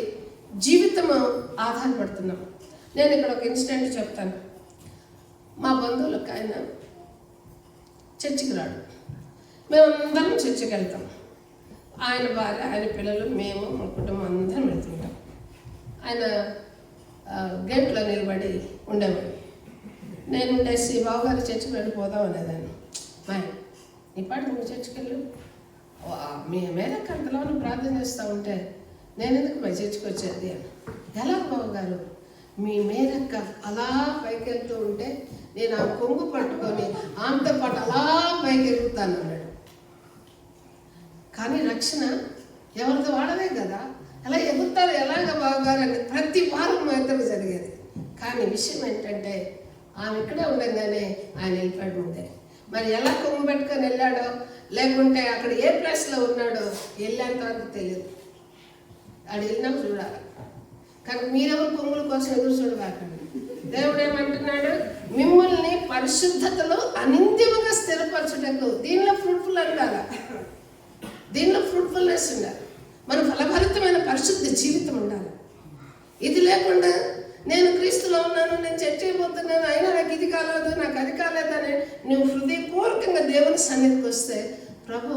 జీవితము ఆధారపడుతున్నాం. నేను ఇక్కడ ఒక ఇన్సిడెంట్ చెప్తాను. మా బంధువులకు ఆయన చర్చికి రాడు. మేమందరం చర్చికి వెళ్తాం. ఆయన భార్య, ఆయన పిల్లలు, మేము, మా కుటుంబం అందరం వెళ్తుంటాం. ఆయన గేట్లో నిలబడి ఉండేవాడు. నేను ఉండేసి బావగారి చర్చికి వెళ్ళిపోదాం అనేదాన్ని. ఫైన్, నీ పాటికి నువ్వు చర్చికి వెళ్ళు. మీ మేరకు అంతలో నువ్వు ప్రార్థన చేస్తూ ఉంటే నేను ఎందుకు మా చర్చికి వచ్చేది అని. ఎలా బాబు గారు, మీ మేరక్క అలా పైకి వెళ్తూ ఉంటే నేను ఆ కొంగు పట్టుకొని ఆమెతో పాటు అలా పైకి ఎగురుతాను అన్నాడు. కానీ రక్షణ ఎవరితో వాడదే కదా, ఎలా ఎగురుతారు ఎలాగ బావగారు అని ప్రతి వారం మా ఇద్దరు జరిగేది. కానీ విషయం ఏంటంటే ఆమె ఇక్కడే ఉండగానే ఆయన వెళ్ళిపోయాడు ఉంటే, మరి ఎలా కొంగు పెట్టుకొని వెళ్ళాడో లేకుంటే అక్కడ ఏ ప్లేస్లో ఉన్నాడో వెళ్ళేంత వరకు తెలియదు. అది వెళ్ళినప్పుడు చూడాలి. కానీ మీరెవరు కొంగుల కోసం ఎదురు చూడబాకండి. దేవుడు ఏమంటున్నాడు, మిమ్మల్ని పరిశుద్ధతలో అనింద్యముగా స్థిరపరచుటకు. దీనిలో ఫ్రూట్ఫుల్ ఉండాలి, దీనిలో ఫ్రూట్ఫుల్నెస్ ఉండాలి. మన ఫలభరితమైన పరిశుద్ధ జీవితం ఉండాలి. ఇది లేకుండా నేను క్రీస్తులో ఉన్నాను, నేను చర్చ అయిపోతున్నాను, అయినా నాకు ఇది కాలేదు, నాకు అది కాలేదని నువ్వు హృదయపూర్వకంగా దేవుని సన్నిధికి వస్తే ప్రభు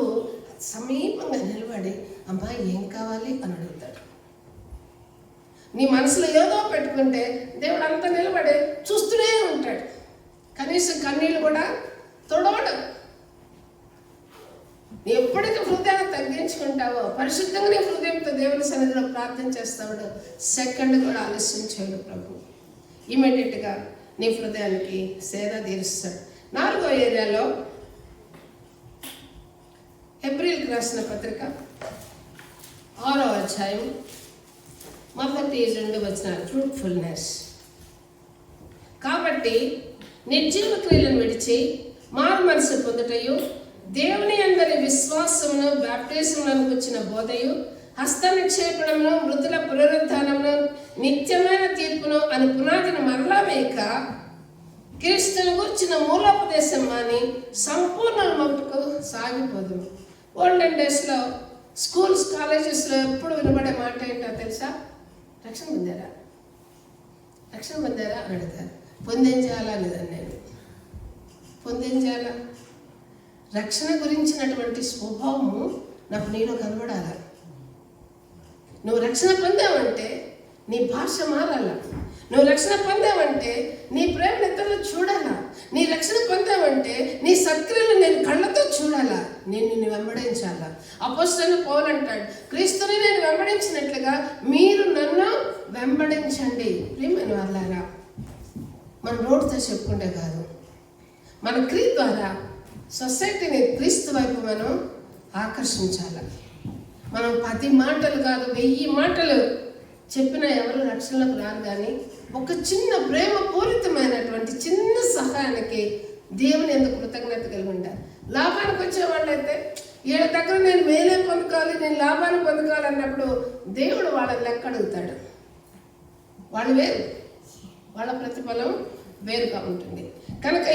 సమీపంగా నిలబడి అమ్మా ఏం కావాలి అని అడుగుతాడు. నీ మనసులో ఏదో పెట్టుకుంటే దేవుడు అంతా నిలబడి చూస్తూనే ఉంటాడు. కనీసం కన్నీళ్ళు కూడా తొడవడం. నీ ఎప్పటికీ హృదయాన్ని తగ్గించుకుంటావో, పరిశుద్ధంగా నీ హృదయంతో దేవుని సన్నిధిలో ప్రార్థన చేస్తాడు, సెకండ్ కూడా ఆలస్యం చేయడు ప్రభు. ఇమీడియట్గా నీ హృదయానికి సేద తీరుస్తాడు. 4వ ఏరియాలో ఏప్రిల్కి రాసిన పత్రిక 6వ అధ్యాయం 1-2 వచనాలు. ఫ్రూట్ఫుల్నెస్. కాబట్టి నిర్జీవ క్రియలను విడిచి మారు మనసు పొందుటయు, దేవుని అందరి విశ్వాసమును బాప్టిజములకు వచ్చిన బోధయు, హస్త నిక్షేపణమును, మృతుల పునరుద్ధానమును, నిత్యమైన తీర్పును అని పునాదిని మరలా వేయక క్రీస్తుని గురించిన మూలోపదేశం అని సంపూర్ణ మట్టుకు సాగిపోదు. ఓల్డెన్ డేస్లో స్కూల్స్ కాలేజెస్లో ఎప్పుడు వినబడే మాట ఏంటో తెలుసా? రక్షణ పొందారా, రక్షణ పొందారా అని అడుగుతారు. పొందేం చేయాలా లేదని నేను పొందేం చేయాలా? రక్షణ గురించినటువంటి స్వభావము నాకు నీలో కనబడాల. నువ్వు రక్షణ పొందావంటే నీ భాష మారాలా. నువ్వు రక్షణ పొందావంటే నీ ప్రేమను ఇతరులు చూడాలా. నీ రక్షణ పొందావంటే నీ సత్క్రియలు నేను కళ్ళతో చూడాలా. నేను నిన్ను వెంబడించాలా. అపోస్తలుడు పౌలు అంటాడు, క్రీస్తుని నేను వెంబడించినట్లుగా మీరు నన్ను వెంబడించండి. ప్రియమైన వాళ్ళారా, మన రోడ్తో చెప్పుకుంటే కాదు, మన క్రియ ద్వారా సొసైటీని క్రీస్తు వైపు మనం ఆకర్షించాలి. మనం 10 మాటలు కాదు 1000 మాటలు చెప్పినా ఎవరు రక్షణలోకి రారు. కానీ ఒక చిన్న ప్రేమపూరితమైనటువంటి చిన్న సహాయానికి దేవుని ఎందుకు కృతజ్ఞత కలిగి ఉండాలి. లాభానికి వచ్చే వాళ్ళైతే వీళ్ళ దగ్గర నేను మేలే పొందుకోవాలి, నేను లాభాన్ని పొందుకోవాలి అన్నప్పుడు దేవుడు వాళ్ళని లెక్క అడుగుతాడు. వాళ్ళు వేరు, వాళ్ళ ప్రతిఫలం వేరుగా ఉంటుంది. కనుక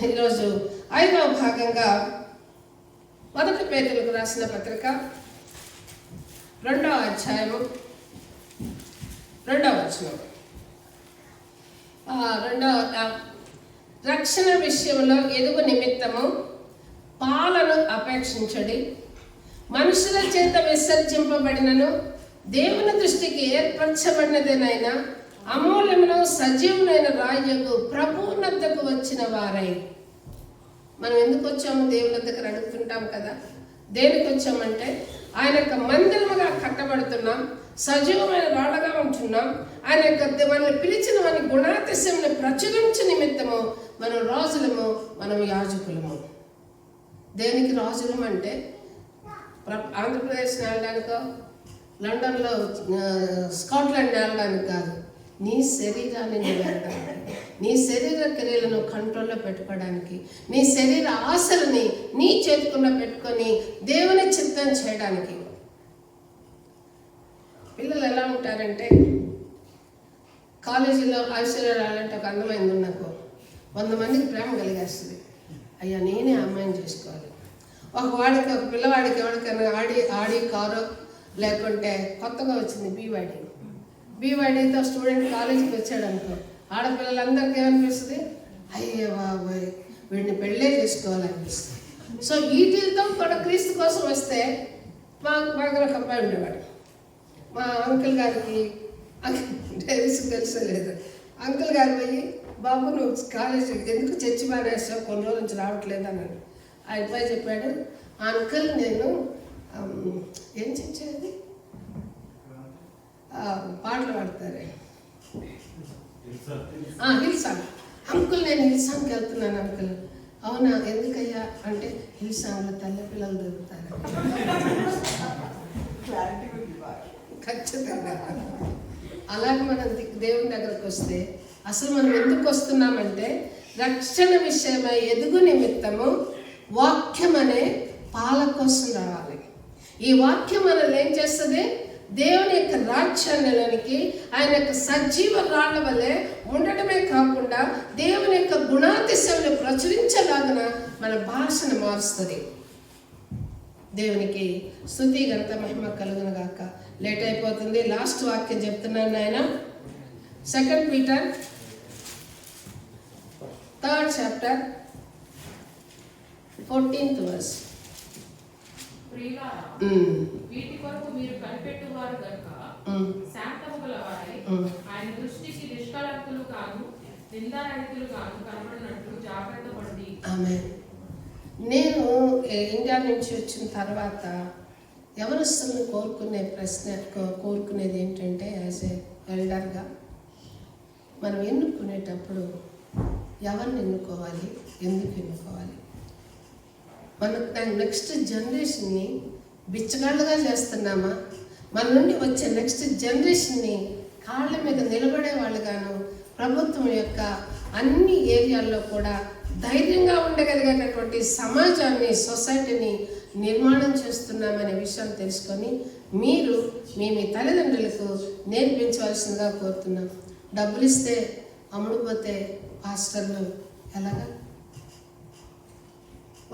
ఈరోజు 5వ భాగంగా 1 పేతురుకు రాసిన పత్రిక 2వ అధ్యాయము 2వ వచనం. రక్షణ విషయంలో ఎదుగు నిమిత్తము పాలను అపేక్షించడి, మనుషుల చేత విసర్జింపబడినను దేవుని దృష్టికి ఏర్పరచబడినదేనైనా అమూల్యమును సజీవునైన రాయకు ప్రభువునద్దకు వచ్చిన వారై. మనం ఎందుకు వచ్చాము? దేవుని దగ్గర అడుగుతుంటాం కదా. దేనికి వచ్చామంటే ఆయన యొక్క మందిరముగా కట్టబడుతున్నాం, సజీవమైన రాళ్ళగా ఉంటున్నాం. ఆయన యొక్క మనల్ని పిలిచిన మన గుణాతిశయమును ప్రచురించే నిమిత్తము మనం రాజులము, మనం యాజకులము. దేనికి రాజులము అంటే ఆంధ్రప్రదేశ్ వెళ్ళడానికో, లండన్లో స్కాట్లాండ్ వెళ్ళడానికి కాదు. నీ శరీరాన్ని నిలబెట్టడానికి, నీ శరీర క్రియలను కంట్రోల్లో పెట్టుకోవడానికి, నీ శరీర ఆశలని నీ చేతుకుండా పెట్టుకొని దేవుని చిత్తం చేయడానికి. పిల్లలు ఎలా ఉంటారంటే, కాలేజీలో ఐశ్వర్య రాయాలంటే ఒక అందమైంది నాకు 100 మందికి ప్రేమ కలిగేస్తుంది. అయ్యా నేనే అమ్మాయిని చేసుకోవాలి. ఒక పిల్లవాడికి ఎవరికైనా ఆడి కారు లేకుంటే కొత్తగా వచ్చింది బీవాడీతో స్టూడెంట్ కాలేజీకి వచ్చాడు అనుకో, ఆడపిల్లలందరికీ ఏమనిపిస్తుంది? అయ్యే బాబాయ్ వీడిని పెళ్ళే చేసుకోవాలనిపిస్తుంది. సో వీటితో కూడా క్రీస్తు కోసం వస్తే మాకు ఒక అబ్బాయి ఉండేవాడు. మా అంకుల్ గారికి తెలుసలేదు. అంకుల్ గారు పోయి, బాబు నువ్వు కాలేజీ ఎందుకు చర్చి మానేస్తావు, కొన్ని రోజుల నుంచి రావట్లేదు అన్నాడు. ఆ అబ్బాయి చెప్పాడు, అంకుల్ నేను ఏం చేసేది పాటలు పాడతారే హిల్సాంగ్. అంకుల్ నేను హిల్సాంగ్కి వెళ్తున్నాను అంకుల్. అవునా, ఎందుకయ్యా అంటే హిల్సాంగ్లో తెల్ల పిల్లలు దొరుకుతారు. ఖచ్చితంగా. అలాగే మనం దేవుని దగ్గరకు వస్తే అసలు మనం ఎందుకు వస్తున్నామంటే రక్షణ విషయమై ఎదుగు నిమిత్తము వాక్యం అనే పాల కోసం రావాలి. ఈ వాక్యం మనల్ని ఏం చేస్తుంది? దేవుని యొక్క రాజ్యానికి, ఆయన యొక్క సజీవ రాళ్ల వల్లే ఉండటమే కాకుండా దేవుని యొక్క గుణాతిశయములు ప్రచురించలాగిన మన భాషను మారుస్తుంది. దేవునికి స్తుతి ఘనత మహిమ కలుగును గాక. లేట్ అయిపోతుంది, లాస్ట్ వాక్యం చెప్తున్నాను నాయన. 2 Peter 3rd chapter 14th verse. ప్రియులారా, వీటి కొరకు మీరు కనిపెట్టువారు గనుక శాంతము గలవారై ఆయన దృష్టికి నిష్కళంకులు కాదు, నిందారహితులు కాదు కనబడినట్లు జాగ్రత్త పడి. ఆమేన్. నేను ఇండియా నుంచి వచ్చిన తర్వాత యవనస్తులను కోరుకునేది ఏంటంటే, యాజ్ ఏ ఎల్డర్గా మనం ఎన్నుకునేటప్పుడు ఎవరిని ఎన్నుకోవాలి, ఎందుకు ఎన్నుకోవాలి? మన నెక్స్ట్ జనరేషన్ని బిచ్చగాళ్ళుగా చేస్తున్నామా? మన నుండి వచ్చే నెక్స్ట్ జనరేషన్ని కాళ్ళ మీద నిలబడే వాళ్ళుగాను, ప్రభుత్వం యొక్క అన్ని ఏరియాల్లో కూడా ధైర్యంగా ఉండగలిగేటటువంటి సమాజాన్ని, సొసైటీని నిర్మాణం చేస్తున్నామనే విషయాన్ని తెలుసుకొని మీరు మీ తల్లిదండ్రులకు నేర్పించవలసిందిగా కోరుతున్నాం. డబ్బులు ఇస్తే అమ్ముడుపోతే పాస్టర్లు ఎలాగా?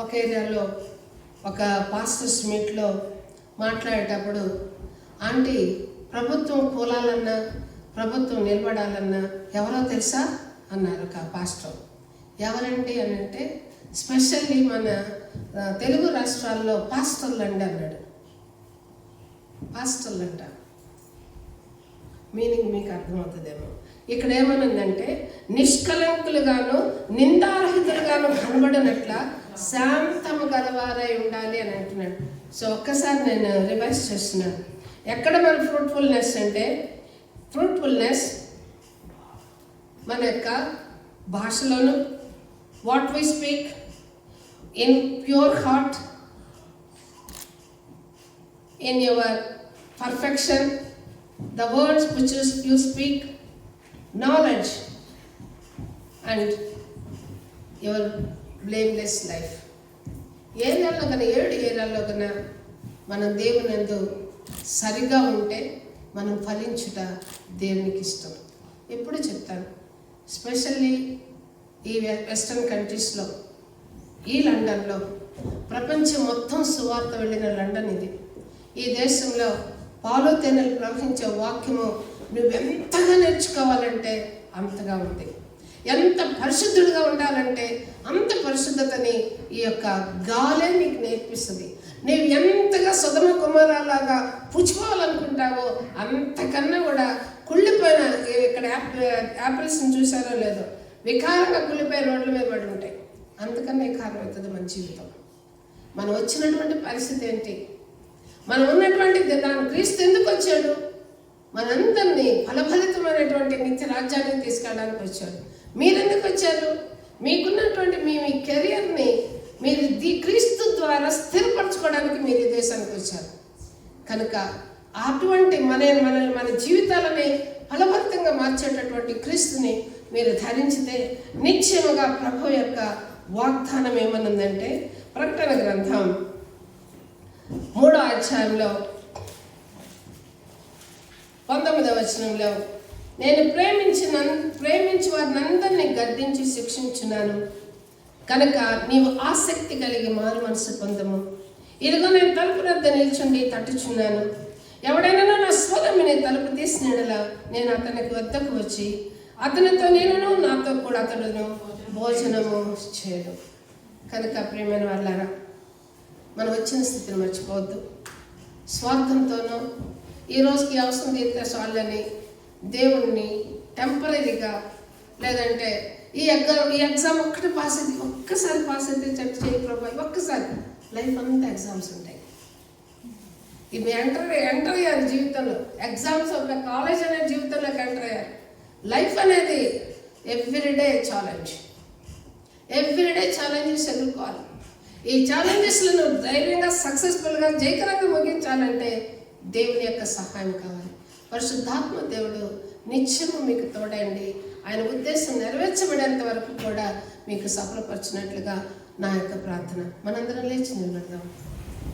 ఒక ఏరియాలో ఒక పాస్టర్స్ మీట్లో మాట్లాడేటప్పుడు, ఆంటీ ప్రభుత్వం కూలాలన్నా ప్రభుత్వం నిలబడాలన్నా ఎవరో తెలుసా అన్నారు ఒక పాస్టర్. ఎవరండి అని అంటే, స్పెషల్లీ మన తెలుగు రాష్ట్రాల్లో పాస్టర్లు అండి అన్నాడు. పాస్టర్లు అంట మీనింగ్ మీకు అర్థమవుతుందేమో. ఇక్కడ ఏమనుందంటే, నిష్కలంకులుగాను నిందారహితులుగాను కనబడినట్ల శాంతము గలవారై ఉండాలి అని అంటున్నాడు. సో ఒక్కసారి నేను రివైజ్ చేస్తున్నాను. ఎక్కడ మన ఫ్రూట్ఫుల్నెస్ అంటే, ఫ్రూట్ఫుల్నెస్ మన యొక్క భాషలోను, what we speak in pure heart, in your perfection, the words which you speak, knowledge and your blameless life. ఏరియాలో కన్నా 7 ఏరియాల్లో కన్నా మనం దేవుని యందు సరిగా ఉంటే మనం ఫలించుట దేవునికి ఇష్టం. ఎప్పుడు చెప్తాను, స్పెషల్లీ ఈ వెస్టర్న్ కంట్రీస్లో, ఈ లండన్లో, ప్రపంచం మొత్తం సువార్త వెళ్ళిన లండన్ ఇది. ఈ దేశంలో పాలు తేనెలు ప్రవహించే వాక్యము నువ్వెంతగా నేర్చుకోవాలంటే అంతగా ఉంది. ఎంత పరిశుద్ధుడిగా ఉండాలంటే అంత పరిశుద్ధతని ఈ యొక్క గాలే నీకు నేర్పిస్తుంది. నీవు ఎంతగా సుధమ కుమారాలాగా పుచ్చుకోవాలనుకుంటావో అంతకన్నా కూడా కుళ్ళిపోయిన, ఇక్కడ యాపిల్స్ని చూసారో లేదో, వికారంగా కుళ్ళిపోయిన రోడ్ల మీద పడి ఉంటాయి. అందుకనే కారణం అవుతుంది మన జీవితం. మనం వచ్చినటువంటి పరిస్థితి ఏంటి? మనం ఉన్నటువంటి దాని క్రీస్తు ఎందుకు వచ్చాడు? మనందరినీ ఫలఫలితమైనటువంటి నిత్య రాజ్యానికి తీసుకెళ్ళడానికి వచ్చాడు. మీరెందుకు వచ్చారు? మీకున్నటువంటి మీ కెరియర్ని మీరు క్రీస్తు ద్వారా స్థిరపరచుకోవడానికి మీరు ఈ దేశానికి వచ్చారు. కనుక అటువంటి మన జీవితాలని ఫలభరితంగా మార్చేటటువంటి క్రీస్తుని మీరు ధరించితే నిశ్చయముగా ప్రభు యొక్క వాగ్దానం ఏమనుందంటే, ప్రకటన గ్రంథం 3వ అధ్యాయంలో 19వ వచనంలో, నేను ప్రేమించి వారిని అందరినీ గద్దించి శిక్షించున్నాను కనుక నీవు ఆసక్తి కలిగి మారు మనసు పొందము. ఇదిగో నేను తలుపు వద్ద నిల్చుండి తట్టుచున్నాను. ఎవడైనా నా స్వరం విని తలుపు తీసినలా నేను అతనికి వద్దకు వచ్చి అతనితో నేనును నాతో కూడా అతడును భోజనము చేయను. కనుక ప్రియమైన వాళ్ళారా, మనం వచ్చిన స్థితిని మర్చిపోవద్దు. స్వార్థంతోనో ఈ రోజుకి అవసరం తీరితే చాలని దేవుణ్ణి టెంపరీగా, లేదంటే ఈ ఎగ్జామ్ ఒక్కటి పాస్ అయితే ఒక్కసారి పాస్ అయితే చెక్ చేయి ప్రభా, ఒక్కసారి. లైఫ్ అంతా ఎగ్జామ్స్ ఉంటాయి. ఇవి ఎంటర్ అయ్యారు జీవితంలో. ఎగ్జామ్స్ ఒక కాలేజ్ అనే జీవితంలోకి ఎంటర్ అయ్యారు. లైఫ్ అనేది ఎవ్రీడే ఛాలెంజ్. ఎవ్రీడే ఛాలెంజెస్ ఎదుర్కోవాలి. ఈ ఛాలెంజెస్లను ధైర్యంగా సక్సెస్ఫుల్గా జయకరంగా ముగించాలంటే దేవుని యొక్క సహాయం కావాలి. పరిశుద్ధాత్మ దేవుడు నిత్యము మీకు తోడండి. ఆయన ఉద్దేశం నెరవేర్చబడేంత వరకు కూడా మీకు సఫలపరిచినట్లుగా నా యొక్క ప్రార్థన. మనందరం లేచి నిలబడదాం.